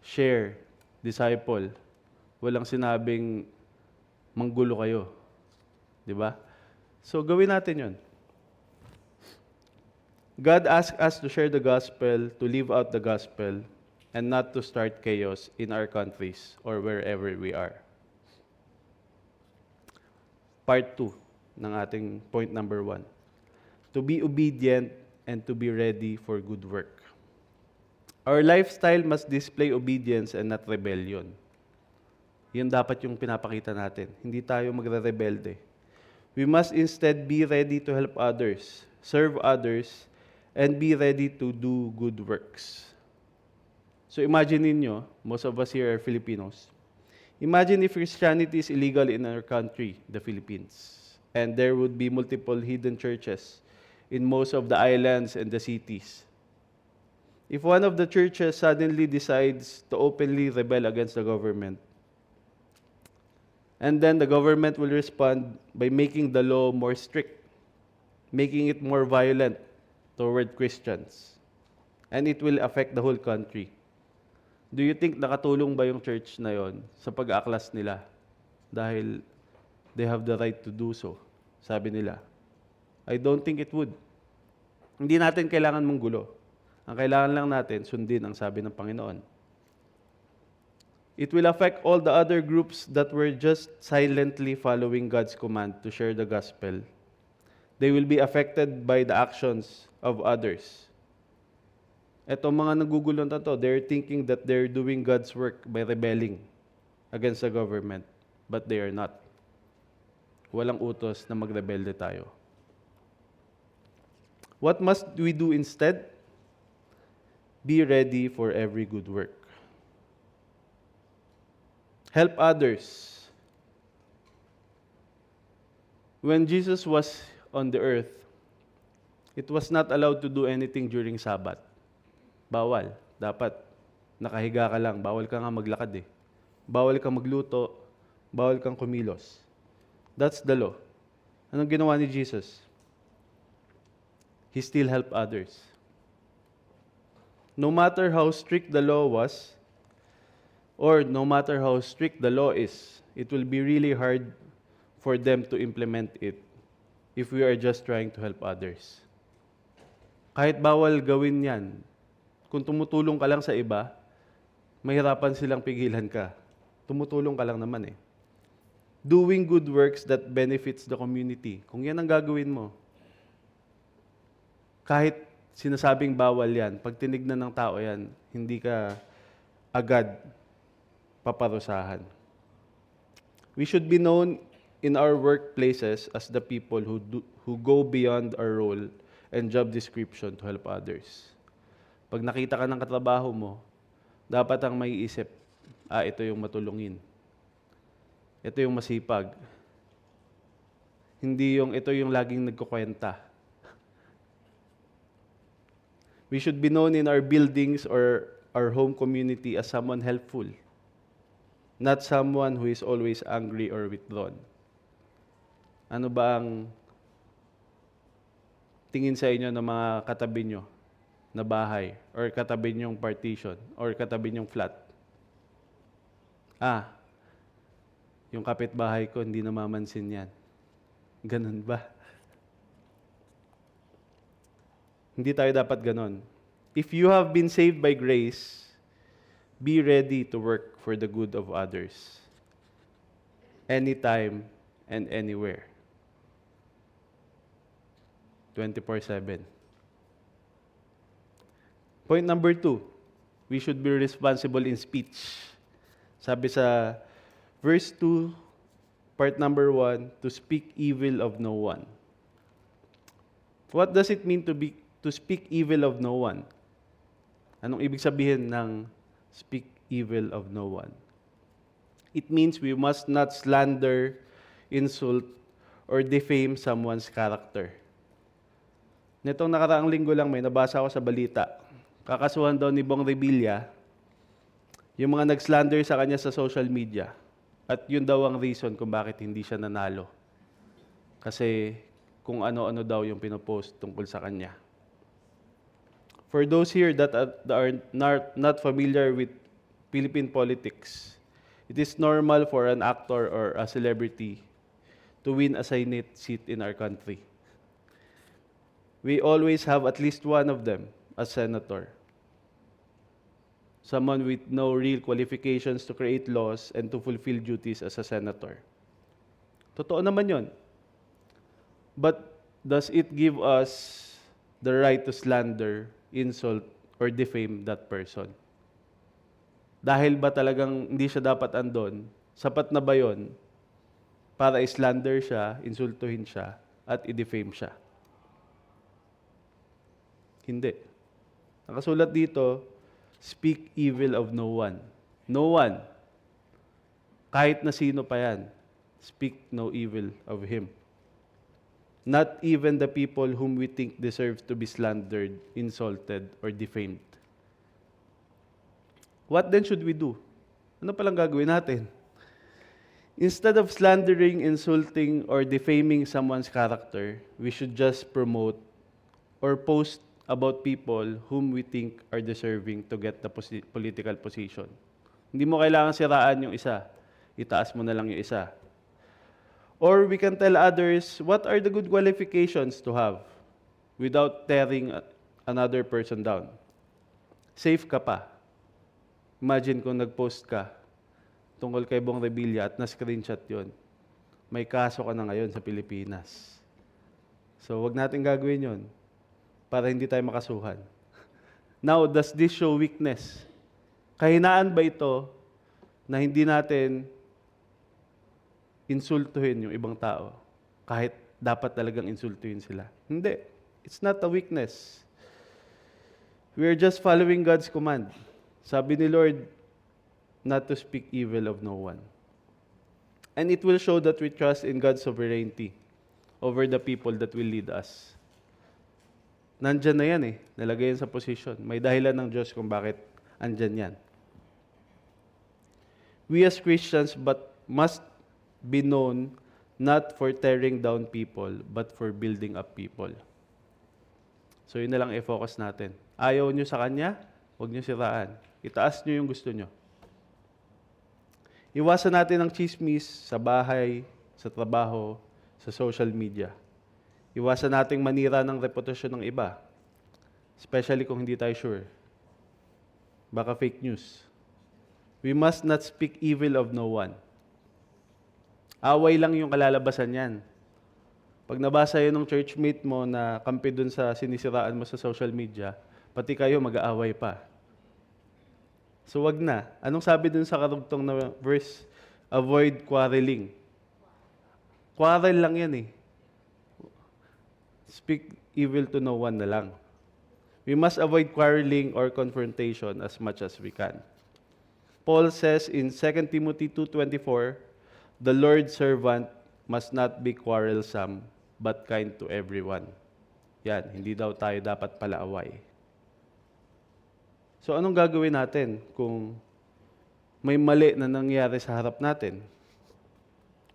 share, disciple. Walang sinabing manggulo kayo. Di ba? So, gawin natin yun. God asks us to share the gospel, to live out the gospel, and not to start chaos in our countries or wherever we are. Part 2 ng ating point number 1. To be obedient and to be ready for good work. Our lifestyle must display obedience and not rebellion. Yun dapat yung pinapakita natin. Hindi tayo magre-rebelde. We must instead be ready to help others, serve others, and be ready to do good works. So imagine ninyo, most of us here are Filipinos. Imagine if Christianity is illegal in our country, the Philippines, and there would be multiple hidden churches in most of the islands and the cities. If one of the churches suddenly decides to openly rebel against the government, and then the government will respond by making the law more strict, making it more violent toward Christians, and it will affect the whole country. Do you think nakatulong ba yung church na yon sa pag-aaklas nila? Dahil they have the right to do so, sabi nila. I don't think it would. Hindi natin kailangan mong gulo. Ang kailangan lang natin, sundin ang sabi ng Panginoon. It will affect all the other groups that were just silently following God's command to share the gospel. They will be affected by the actions of others. Etong mga nagugulo na to, they're thinking that they're doing God's work by rebelling against the government, but they are not. Walang utos na magrebelde tayo. What must we do instead? Be ready for every good work. Help others. When Jesus was on the earth, it was not allowed to do anything during Sabbath. Bawal. Dapat nakahiga ka lang. Bawal ka nga maglakad eh. Bawal kang magluto. Bawal kang kumilos. That's the law. Anong ginawa ni Jesus? He still helped others. No matter how strict the law was, or no matter how strict the law is, it will be really hard for them to implement it if we are just trying to help others. Kahit bawal gawin yan, kung tumutulong ka lang sa iba, mahirapan silang pigilan ka. Tumutulong ka lang naman eh. Doing good works that benefits the community. Kung yan ang gagawin mo, kahit sinasabing bawal yan, pag tinignan ng tao yan, hindi ka agad paparusahan. We should be known in our workplaces as the people who go beyond our role and job description to help others. Pag nakita ka ng katrabaho mo, dapat ang maiisip, ito yung matulungin. Ito yung masipag. Hindi yung ito yung laging nagkukwenta. We should be known in our buildings or our home community as someone helpful, not someone who is always angry or withdrawn. Ano ba ang tingin sa inyo ng mga katabi nyo na bahay or katabi nyong partition or katabi nyong flat? Yung kapitbahay ko hindi namamansin yan. Ganun ba? Hindi tayo dapat ganon. If you have been saved by grace, be ready to work for the good of others. Anytime and anywhere. 24/7. Point number 2, we should be responsible in speech. Sabi sa verse 2, part number 1, to speak evil of no one. What does it mean to speak evil of no one? Anong ibig sabihin ng speak evil of no one? It means we must not slander, insult, or defame someone's character. Nitong nakaraang linggo lang may nabasa ako sa balita. Kakasuhan daw ni Bong Revilla yung mga nag-slander sa kanya sa social media. At yun daw ang reason kung bakit hindi siya nanalo. Kasi kung ano-ano daw yung pinopost tungkol sa kanya. For those here that are not familiar with Philippine politics, it is normal for an actor or a celebrity to win a Senate seat in our country. we always have at least one of them as senator. Someone with no real qualifications to create laws and to fulfill duties as a senator. Totoo naman yon. But does it give us the right to slander, insult, or defame that person? Dahil ba talagang hindi siya dapat andon? Sapat na ba yon para i-slander siya, insultuhin siya, at i-defame siya? Hindi. Nakasulat dito, speak evil of no one. No one. Kahit na sino pa yan, speak no evil of him. Not even the people whom we think deserve to be slandered, insulted, or defamed. What then should we do? Ano palang gagawin natin? Instead of slandering, insulting, or defaming someone's character, we should just promote or post about people whom we think are deserving to get the political position. Hindi mo kailangan siraan yung isa. Itaas mo na lang yung isa. Or we can tell others what are the good qualifications to have without tearing another person down. Safe ka pa. Imagine kung nag-post ka tungkol kay Bong Revilla at na-screenshot yon. May kaso ka na ngayon sa Pilipinas. So, wag natin gagawin yon para hindi tayo makasuhan. Now, does this show weakness? Kahinaan ba ito na hindi natin insultuhin yung ibang tao kahit dapat talagang insultuhin sila? Hindi. It's not a weakness. We are just following God's command. Sabi ni Lord, not to speak evil of no one. And it will show that we trust in God's sovereignty over the people that will lead us. Nandyan na yan eh. Nalagay yan sa position. May dahilan ng Diyos kung bakit andyan yan. We as Christians must be known not for tearing down people, but for building up people. So yun na lang i-focus natin. Ayaw nyo sa Kanya, huwag nyo siraan. Itaas nyo yung gusto nyo. Iwasan natin ang chismis sa bahay, sa trabaho, sa social media. Iwasan nating manira ng reputasyon ng iba. Especially kung hindi tayo sure. Baka fake news. We must not speak evil of no one. Away lang yung kalalabasan yan. Pag nabasa yun ng churchmate mo na kampi dun sa sinisiraan mo sa social media, pati kayo mag-aaway pa. So wag na. Anong sabi dun sa karugtong na verse? Avoid quarreling. Quarrel lang yan eh. Speak evil to no one na lang. We must avoid quarreling or confrontation as much as we can. Paul says in 2 Timothy 2:24, the Lord's servant must not be quarrelsome, but kind to everyone. Yan, hindi daw tayo dapat palaaway. So anong gagawin natin kung may mali na nangyari sa harap natin?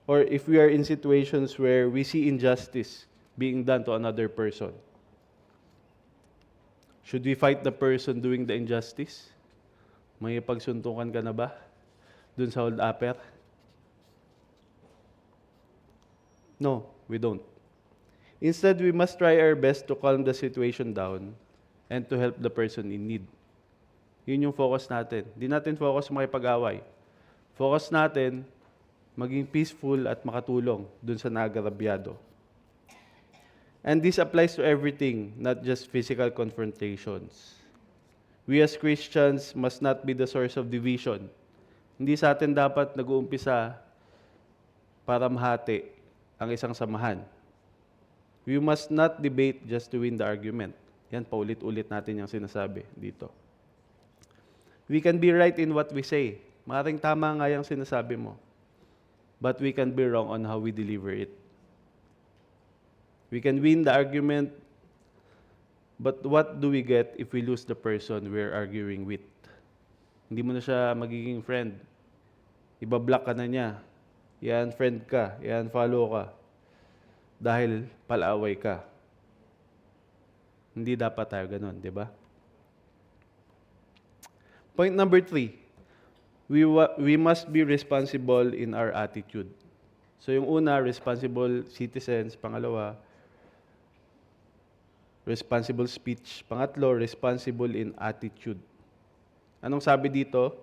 Or if we are in situations where we see injustice being done to another person, should we fight the person doing the injustice? May pagsuntukan ka na ba dun sa hold upper? No, we don't. Instead, we must try our best to calm the situation down and to help the person in need. Yun yung focus natin. Di natin focus makipag-away. Focus natin maging peaceful at makatulong dun sa nagarabyado. And this applies to everything, not just physical confrontations. We as Christians must not be the source of division. Hindi sa atin dapat nag-uumpisa para mahati ang isang samahan. We must not debate just to win the argument. Yan, paulit-ulit natin yung sinasabi dito. We can be right in what we say. Maring tama nga yung sinasabi mo. But we can be wrong on how we deliver it. We can win the argument, but what do we get if we lose the person we're arguing with? Hindi mo na siya magiging friend. Ibablock ka na niya. Yan, friend ka. Yan, follow ka. Dahil palaaway ka. Hindi dapat tayo ganun, di ba? Point number 3. We must be responsible in our attitude. So yung una, responsible citizens. Pangalawa, responsible speech. Pangatlo, responsible in attitude. Anong sabi dito?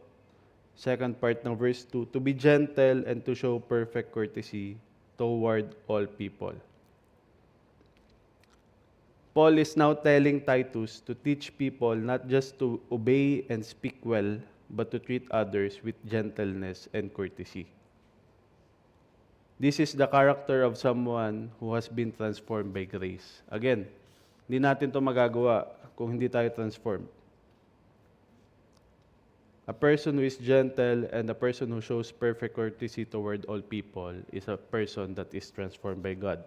Second part ng verse 2, to be gentle and to show perfect courtesy toward all people. Paul is now telling Titus to teach people not just to obey and speak well, but to treat others with gentleness and courtesy. This is the character of someone who has been transformed by grace. Again, hindi natin ito magagawa kung hindi tayo transformed. A person who is gentle and a person who shows perfect courtesy toward all people is a person that is transformed by God.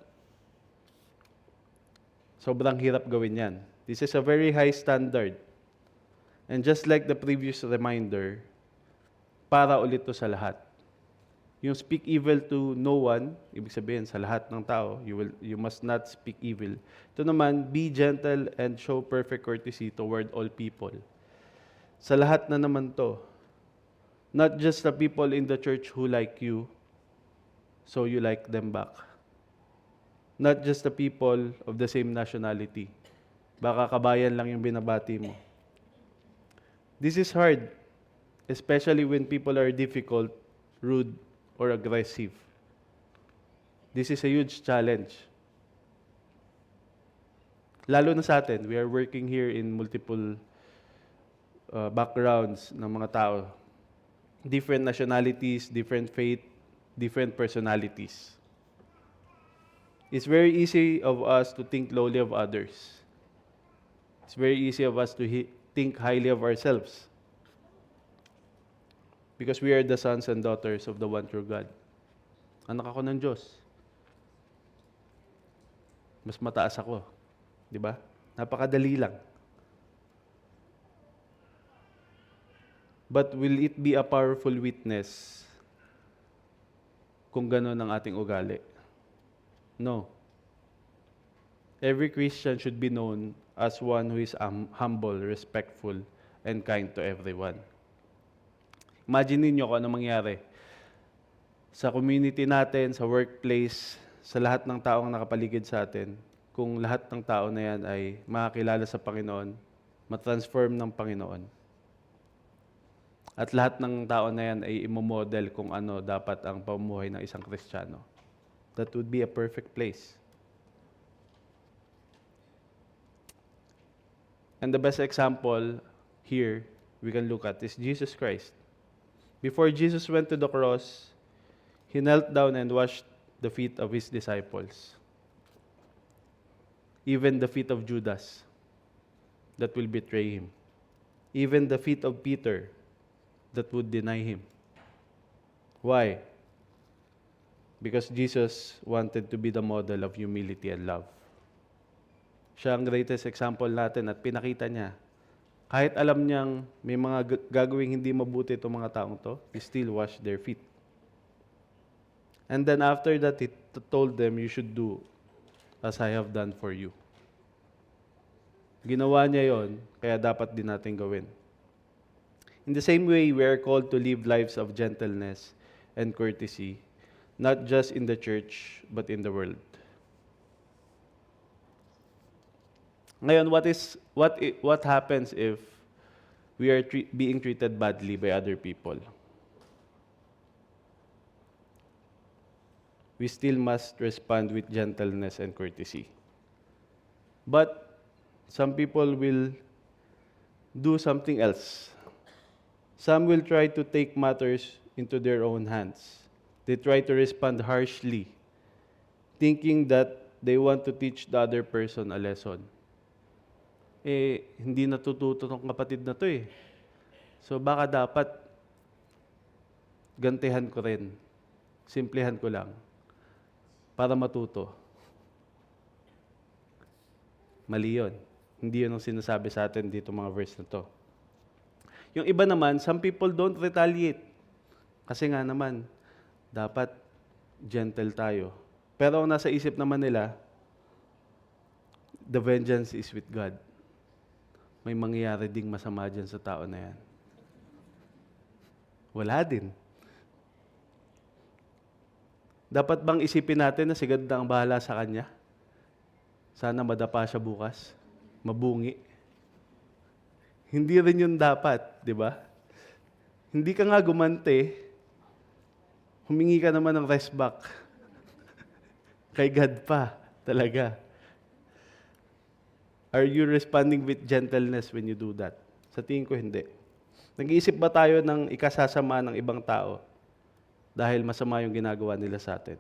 Sobrang hirap gawin yan. This is a very high standard. And just like the previous reminder, para ulit to sa lahat. Yung speak evil to no one, ibig sabihin sa lahat ng tao, you must not speak evil. Ito naman, be gentle and show perfect courtesy toward all people. Sa lahat na naman to. Not just the people in the church who like you, so you like them back. Not just the people of the same nationality. Baka kabayan lang yung binabati mo. This is hard, especially when people are difficult, rude, or aggressive. This is a huge challenge. Lalo na sa atin, we are working here in multiple backgrounds ng mga tao. Different nationalities, different faith, different personalities. It's very easy of us to think lowly of others. It's very easy of us to think highly of ourselves. Because we are the sons and daughters of the one true God. Anak ako ng Diyos. Mas mataas ako. Di ba? Napakadali lang. But will it be a powerful witness kung gano'n ang ating ugali? No. Every Christian should be known as one who is humble, respectful, and kind to everyone. Imagine niyo kung ano mangyari sa community natin, sa workplace, sa lahat ng taong nakapaligid sa atin, kung lahat ng tao na yan ay makakilala sa Panginoon, matransform ng Panginoon. At lahat ng tao na yan ay imomodel kung ano dapat ang pamumuhay ng isang Kristiyano. That would be a perfect place. And the best example here we can look at is Jesus Christ. Before Jesus went to the cross, He knelt down and washed the feet of His disciples. Even the feet of Judas that will betray Him. Even the feet of Peter that would deny Him. Why? Because Jesus wanted to be the model of humility and love. Siya ang greatest example natin at pinakita niya. Kahit alam niyang may mga gagawing hindi mabuti itong mga taong to, He still washed their feet. And then after that, He told them, you should do as I have done for you. Ginawa niya yon, kaya dapat din natin gawin. In the same way, we are called to live lives of gentleness and courtesy, not just in the church, but in the world. Ngayon, what happens if we are being treated badly by other people? We still must respond with gentleness and courtesy. But some people will do something else. Some will try to take matters into their own hands. They try to respond harshly, thinking that they want to teach the other person a lesson. Hindi natututo ng kapatid na to eh. So baka dapat gantihan ko rin. Simplihan ko lang para matuto. Mali yun. Hindi yun ang sinasabi sa atin dito mga verse na to. Yung iba naman, some people don't retaliate. Kasi nga naman, dapat gentle tayo. Pero ang nasa isip naman nila, the vengeance is with God. May mangyayari ding masama dyan sa tao na yan. Wala din. Dapat bang isipin natin na si God na ang bahala sa kanya? Sana madapa siya bukas. mabungi. Hindi rin yun dapat, di ba? Hindi ka nga gumante, humingi ka naman ng rest back. Kay God pa, talaga. Are you responding with gentleness when you do that? Sa tingin ko, hindi. Nag-iisip ba tayo ng ikasasama ng ibang tao dahil masama yung ginagawa nila sa atin?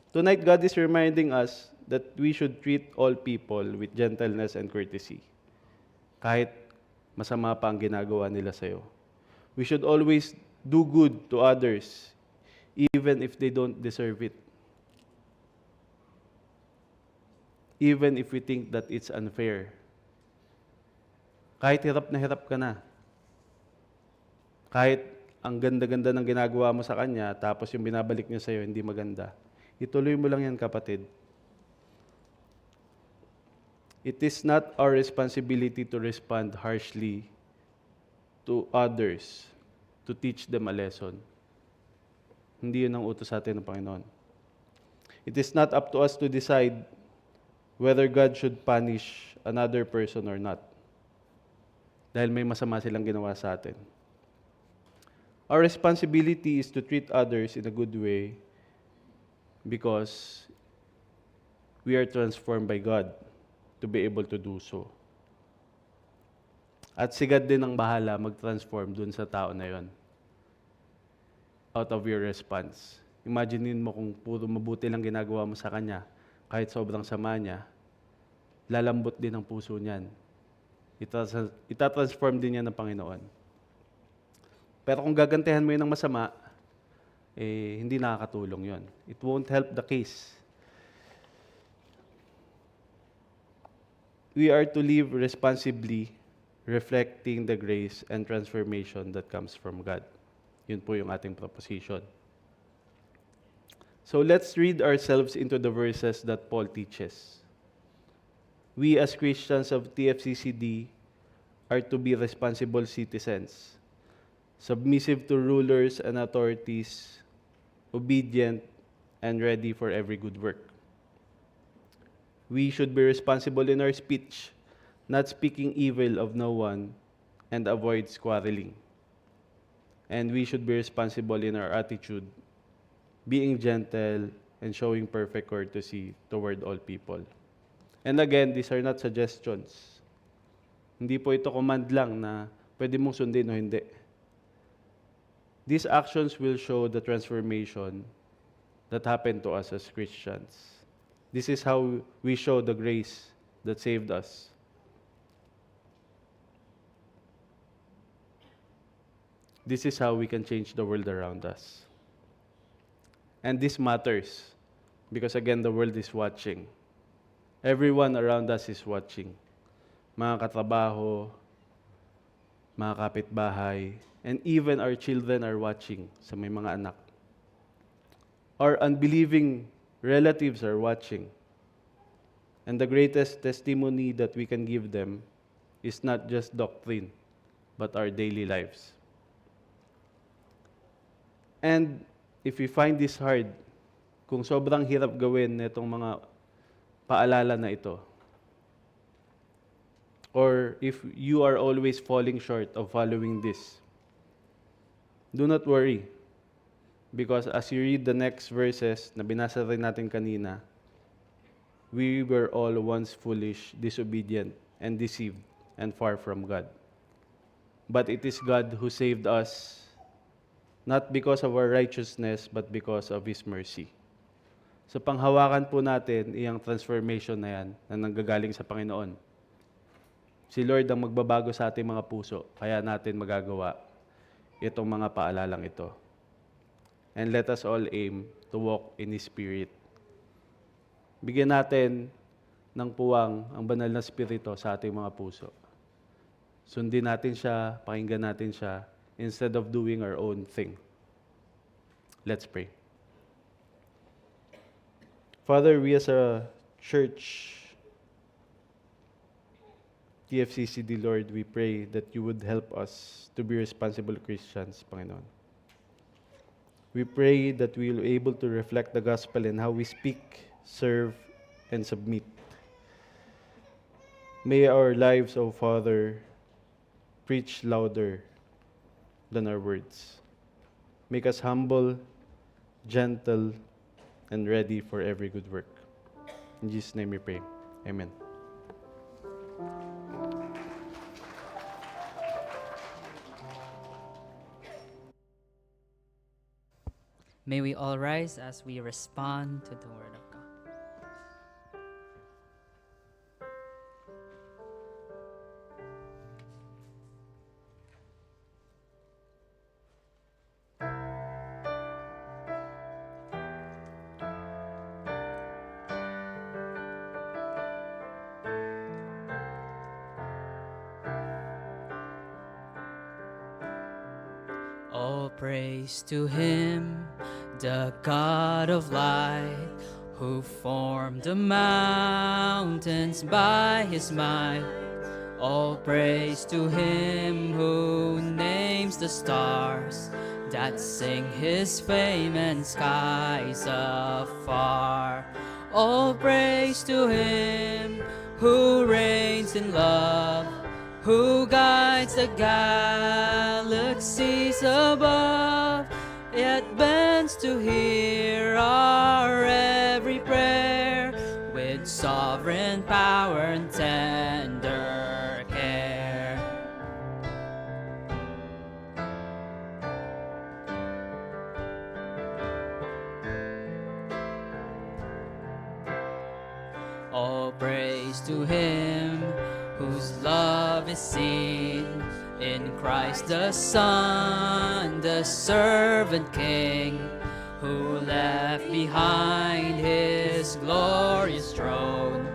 Tonight, God is reminding us that we should treat all people with gentleness and courtesy, kahit masama pa ang ginagawa nila sa'yo. We should always do good to others, even if they don't deserve it. Even if we think that it's unfair. Kahit hirap ka na. Kahit ang ganda-ganda ng ginagawa mo sa kanya, tapos yung binabalik niya sa'yo, hindi maganda. Ituloy mo lang yan, kapatid. It is not our responsibility to respond harshly to others, to teach them a lesson. Hindi yun ang utos sa atin ng Panginoon. It is not up to us to decide whether God should punish another person or not. Dahil may masama silang ginawa sa atin. Our responsibility is to treat others in a good way because we are transformed by God to be able to do so. At si God din ang bahala mag-transform dun sa tao na yon out of your response. Imaginein mo kung puro mabuti lang ginagawa mo sa kanya, kahit sobrang sama niya, lalambot din ang puso niyan. Itatransform din niya ng Panginoon. Pero kung gagantihan mo yun ng masama, hindi nakakatulong yon. It won't help the case. We are to live responsibly, reflecting the grace and transformation that comes from God. Yun po yung ating proposition. So let's read ourselves into the verses that Paul teaches. We as Christians of TFCCD are to be responsible citizens, submissive to rulers and authorities, obedient, and ready for every good work. We should be responsible in our speech, not speaking evil of no one, and avoid quarreling. And we should be responsible in our attitude, being gentle and showing perfect courtesy toward all people. And again, these are not suggestions. Hindi po ito command lang na pwede mong sundin o hindi. These actions will show the transformation that happened to us as Christians. This is how we show the grace that saved us. This is how we can change the world around us. And this matters because again, the world is watching. Everyone around us is watching. Mga katrabaho, mga kapitbahay, and even our children are watching sa may mga anak. Our unbelieving relatives are watching. And the greatest testimony that we can give them is not just doctrine, but our daily lives. And if we find this hard, kung sobrang hirap gawin itong mga paalala na ito, or if you are always falling short of following this, do not worry. Because as you read the next verses na binasa rin natin kanina, we were all once foolish, disobedient, and deceived, and far from God. But it is God who saved us, not because of our righteousness, but because of His mercy. So panghawakan po natin iyang transformation na yan na nanggagaling sa Panginoon. Si Lord ang magbabago sa ating mga puso, kaya natin magagawa itong mga paalalang ito. And let us all aim to walk in His Spirit. Bigyan natin ng puwang ang banal na Espiritu sa ating mga puso. Sundin natin siya, pakinggan natin siya, instead of doing our own thing. Let's pray. Father, we as a church, TFCCD, Lord, we pray that you would help us to be responsible Christians, Panginoon. We pray that we will be able to reflect the gospel in how we speak, serve, and submit. May our lives, O Father, preach louder than our words. Make us humble, gentle, and ready for every good work. In Jesus' name we pray. Amen. May we all rise as we respond to the Word of God. All praise to Him, the God of light, who formed the mountains by His might. All praise to Him who names the stars that sing His fame in skies afar. All praise to Him who reigns in love, who guides the galaxies above, yet bends to hear our every prayer with sovereign power and tender care. All praise to Him whose love is seen in Christ the Son, the servant King, who left behind His glorious throne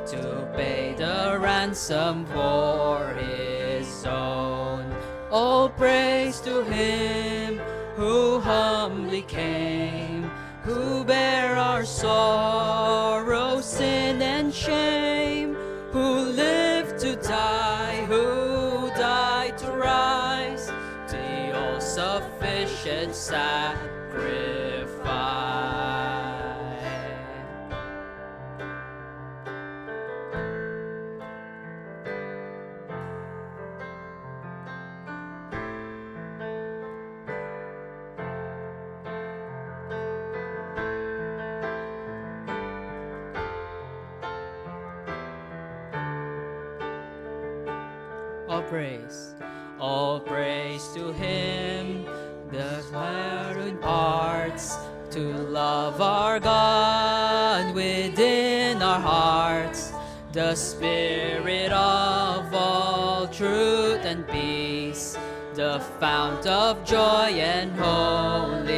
to pay the ransom for His own. All praise to Him who humbly came, who bare our sorrow, sin, and shame, who lived to die, who died to rise, the all-sufficient sacrifice. All praise to Him, the hardened hearts, to love our God within our hearts, the Spirit of all truth and peace, the fount of joy and holiness.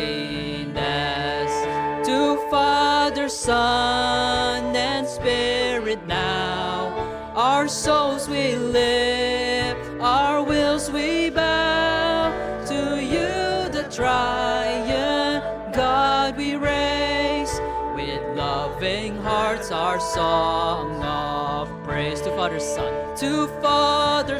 To Father, Son, and Spirit now, our souls we lift, our wills we bow. To you, the triune God, we raise, with loving hearts our song of praise. To Father,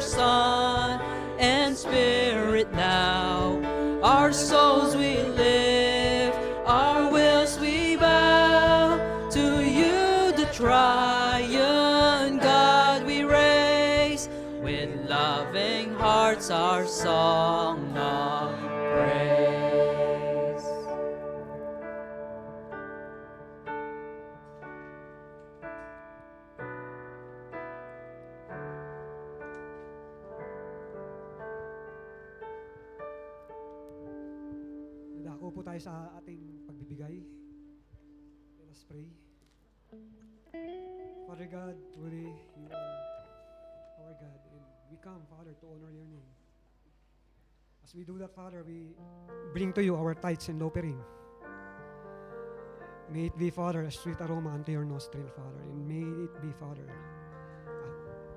Son, and Spirit now, our souls we lift, our wills we bow. To you, the triune God, we raise, with loving hearts our song of praise. Dadako po tayo sa ating pagbibigay. Let us pray. Father God, truly you are our God, and we come, Father, to honor your name. As we do that, Father, we bring to you our tithes and offering. May it be, Father, a sweet aroma unto your nostril, Father, and may it be, Father,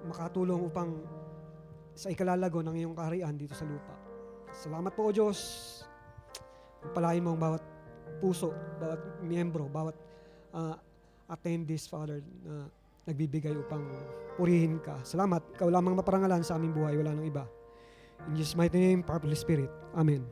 makatulong upang sa ikalalago ng iyong kaharian dito sa lupa. Salamat po, O Diyos. Pagpalain mo ang bawat puso, bawat miyembro, bawat attendees, Father, na nagbibigay upang purihin ka. Salamat. Ikaw lamang maparangalan sa aming buhay. Wala nang iba. In Jesus' mighty name, powerful Spirit. Amen.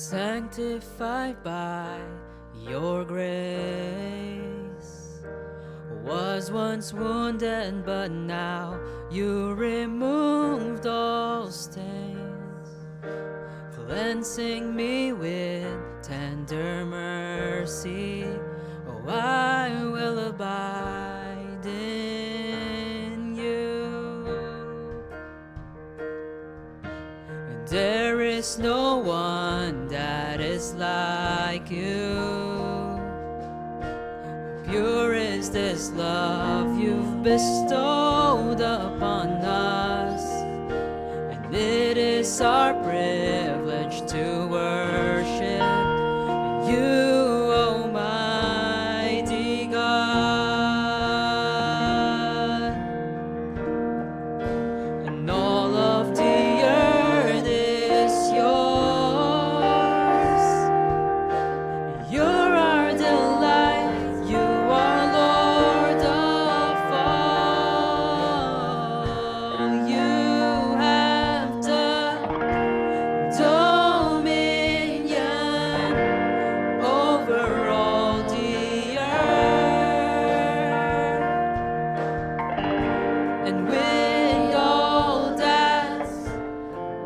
sanctified by your grace. Was once wounded, but now you removed all stains, cleansing me with tender mercy. Oh, I will abide in you. And there is no one that is like you. Pure is this love you've bestowed upon us, and it is our privilege to worship you, Almighty God. And all of the earth is yours. You're our delight. You are Lord of all. You have the dominion over all the earth. And with all that's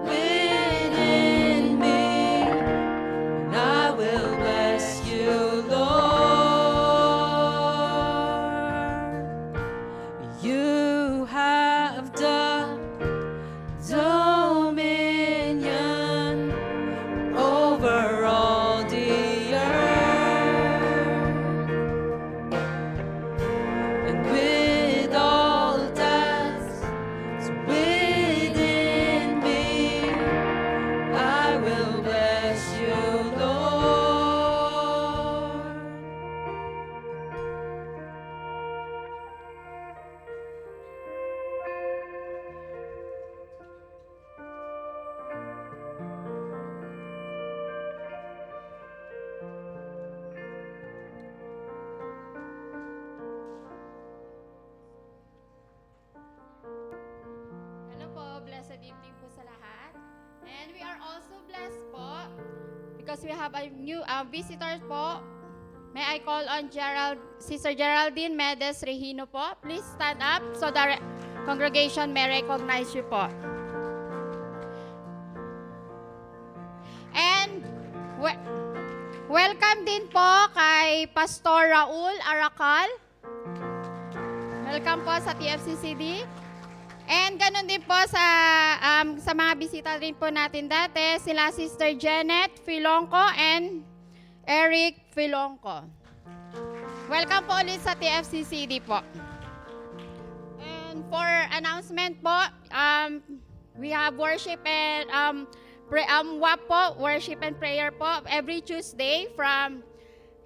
within me, and I will bless you, Lord. You have the dominion over all the earth. And with all that's within me, I will bless you, Lord. Hello po, blessed evening po sa lahat. And we are also blessed po because we have a new visitors po. May I call on Sister Geraldine Medes Regino po. Please stand up so the congregation may recognize you po. And welcome din po kay Pastor Raul Aracal. Welcome po sa TFCCD. And ganun din po sa mga bisita rin po natin dati, sila Sister Janet Filongco and Eric Filongco. Welcome po ulit sa TFCCD po. And for announcement po, we have worship and WAP po, worship and prayer po every Tuesday from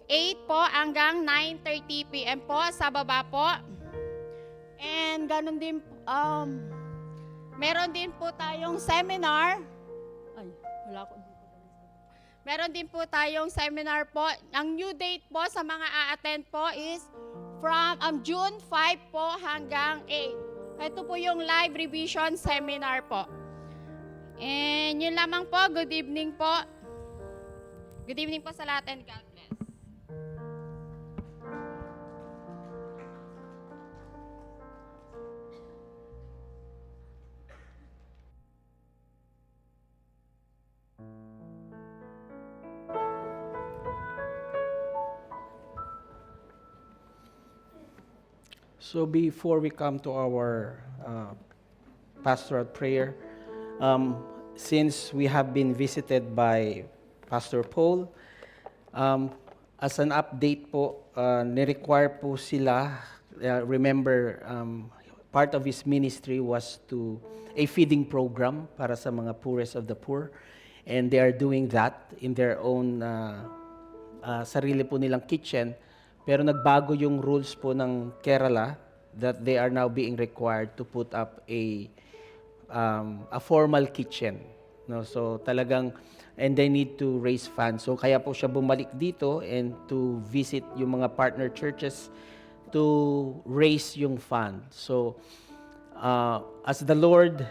8 po hanggang 9:30 p.m. po sa baba po. And ganun din, meron din po tayong seminar. Ay, wala ko dito. Meron din po tayong seminar po. Ang new date po sa mga a-attend po is from June 5 po hanggang 8. Ito po yung live revision seminar po. And yun lamang po. Good evening po. Good evening po sa lahat and God bless. So before we come to our pastoral prayer, since we have been visited by Pastor Paul, as an update po, ni-require po sila, remember, part of his ministry was to a feeding program para sa mga poorest of the poor, and they are doing that in their own sarili po nilang kitchen. Pero nagbago yung rules po ng Kerala that they are now being required to put up a formal kitchen. No? So talagang, and they need to raise funds. So kaya po siya bumalik dito and to visit yung mga partner churches to raise yung fund. So as the Lord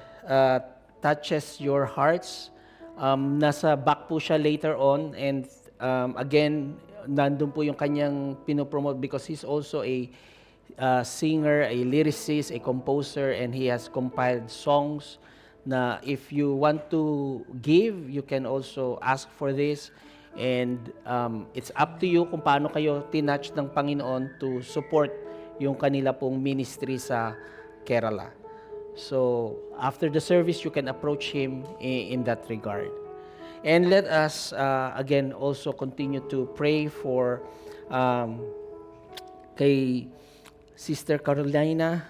touches your hearts, Nasa back po siya later on, and again, nandun po yung kanyang pinopromote because he's also a singer, a lyricist, a composer, and he has compiled songs na if you want to give, you can also ask for this. And it's up to you kung paano kayo tinatch ng Panginoon to support yung kanila pong ministry sa Kerala. So, after the service, you can approach him in that regard. And let us, again, also continue to pray for kay Sister Carolina,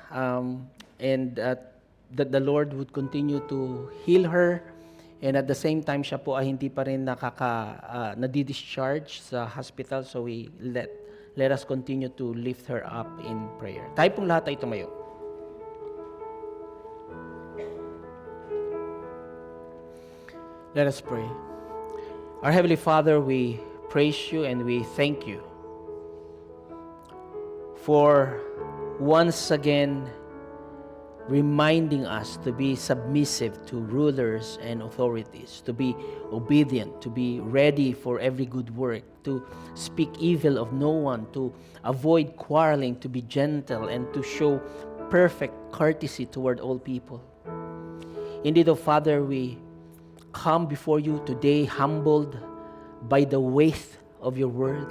and that the Lord would continue to heal her. And at the same time, siya po ay hindi pa rin nadi-discharge sa hospital. So let us continue to lift her up in prayer. Tayo pong lahat ay tumayo. Let us pray. Our Heavenly Father, we praise you and we thank you for once again reminding us to be submissive to rulers and authorities, to be obedient, to be ready for every good work, to speak evil of no one, to avoid quarreling, to be gentle, and to show perfect courtesy toward all people. Indeed, O Father, we come before you today humbled by the weight of your word,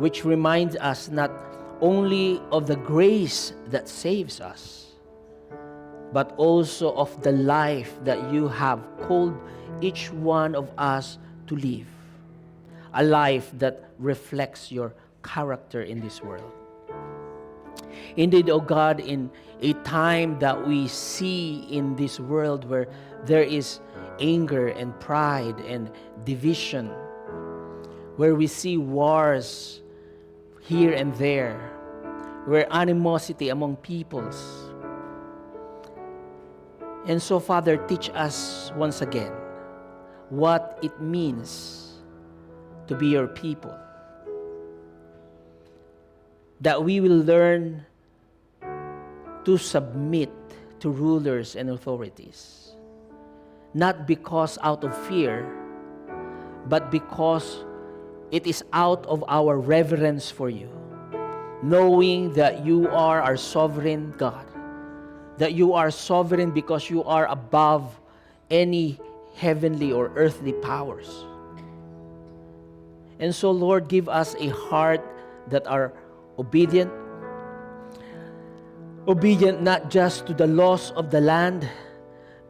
which reminds us not only of the grace that saves us, but also of the life that you have called each one of us to live. A life that reflects your character in this world. Indeed, O God, in a time that we see in this world where there is anger and pride and division, where we see wars here and there, where animosity among peoples. And so, Father, teach us once again what it means to be your people. That we will learn to submit to rulers and authorities. Not because out of fear, but because it is out of our reverence for you. Knowing that you are our sovereign God. That you are sovereign because you are above any heavenly or earthly powers. And so, Lord, give us a heart that are obedient. Obedient not just to the laws of the land,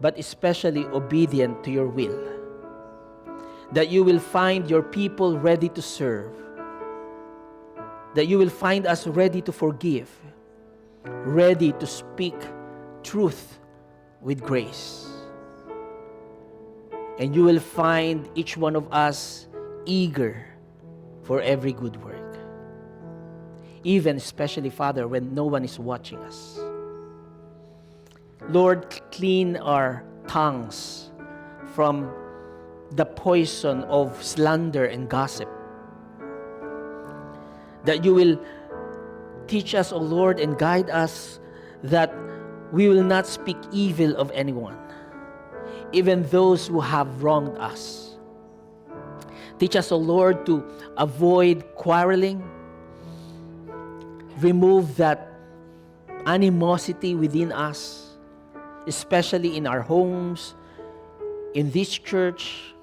but especially obedient to your will. That you will find your people ready to serve. That you will find us ready to forgive. Ready to speak truth with grace. And you will find each one of us eager for every good work. Even especially, Father, when no one is watching us. Lord, clean our tongues from the poison of slander and gossip. That you will teach us, O Lord, and guide us that we will not speak evil of anyone, even those who have wronged us. Teach us, O Lord, to avoid quarreling. Remove that animosity within us, especially in our homes, in this church,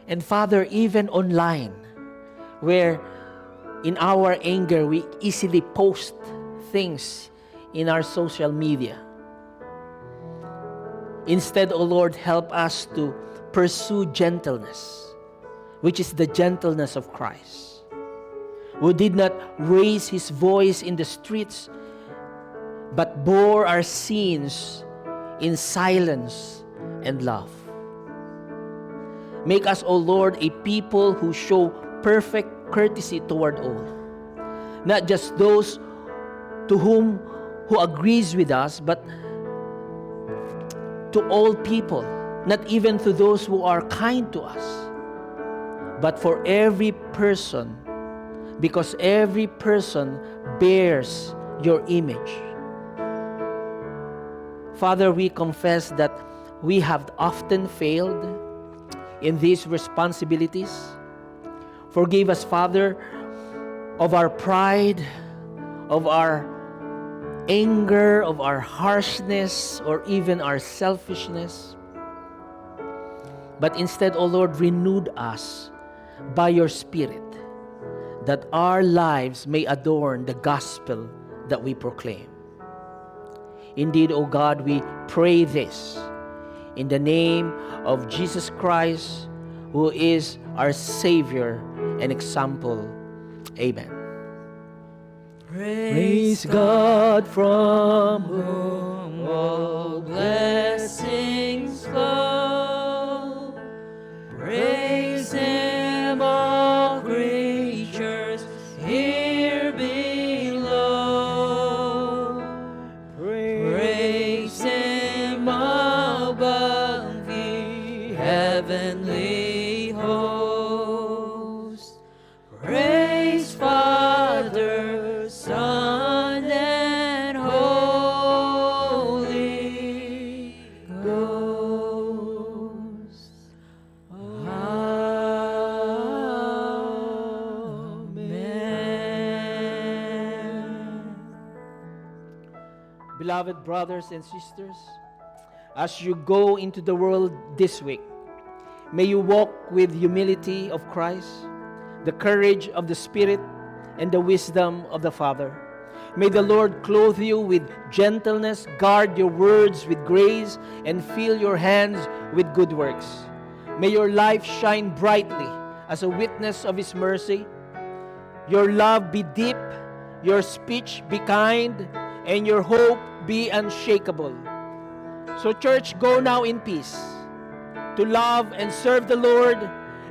and Father, even online, where in our anger we easily post things in our social media. Instead, O Lord, help us to pursue gentleness, which is the gentleness of Christ, who did not raise his voice in the streets, but bore our sins in silence and love. Make us, O Lord, a people who show perfect courtesy toward all, not just those to who agrees with us, but to all people, not even to those who are kind to us, but for every person, because every person bears your image. Father, we confess that we have often failed in these responsibilities. Forgive us, Father, of our pride, of our anger, of our harshness, or even our selfishness. But instead, O Lord, renewed us by your Spirit, that our lives may adorn the gospel that we proclaim. Indeed, O God, we pray this in the name of Jesus Christ, who is our Savior and example. Amen. Praise God from whom all blessings flow. Praise Him, all creatures here below. Praise Him above the heavenly host. Praise Father, Son, and Holy Ghost. Amen. Beloved brothers and sisters, as you go into the world this week, may you walk with humility of Christ, the courage of the Spirit, and the wisdom of the Father. May the Lord clothe you with gentleness, guard your words with grace, and fill your hands with good works. May your life shine brightly as a witness of His mercy. Your love be deep, your speech be kind, and your hope be unshakable. So church, go now in peace to love and serve the Lord,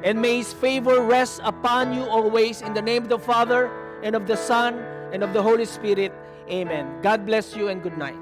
and may His favor rest upon you always, in the name of the Father, and of the Son, and of the Holy Spirit. Amen. God bless you and good night.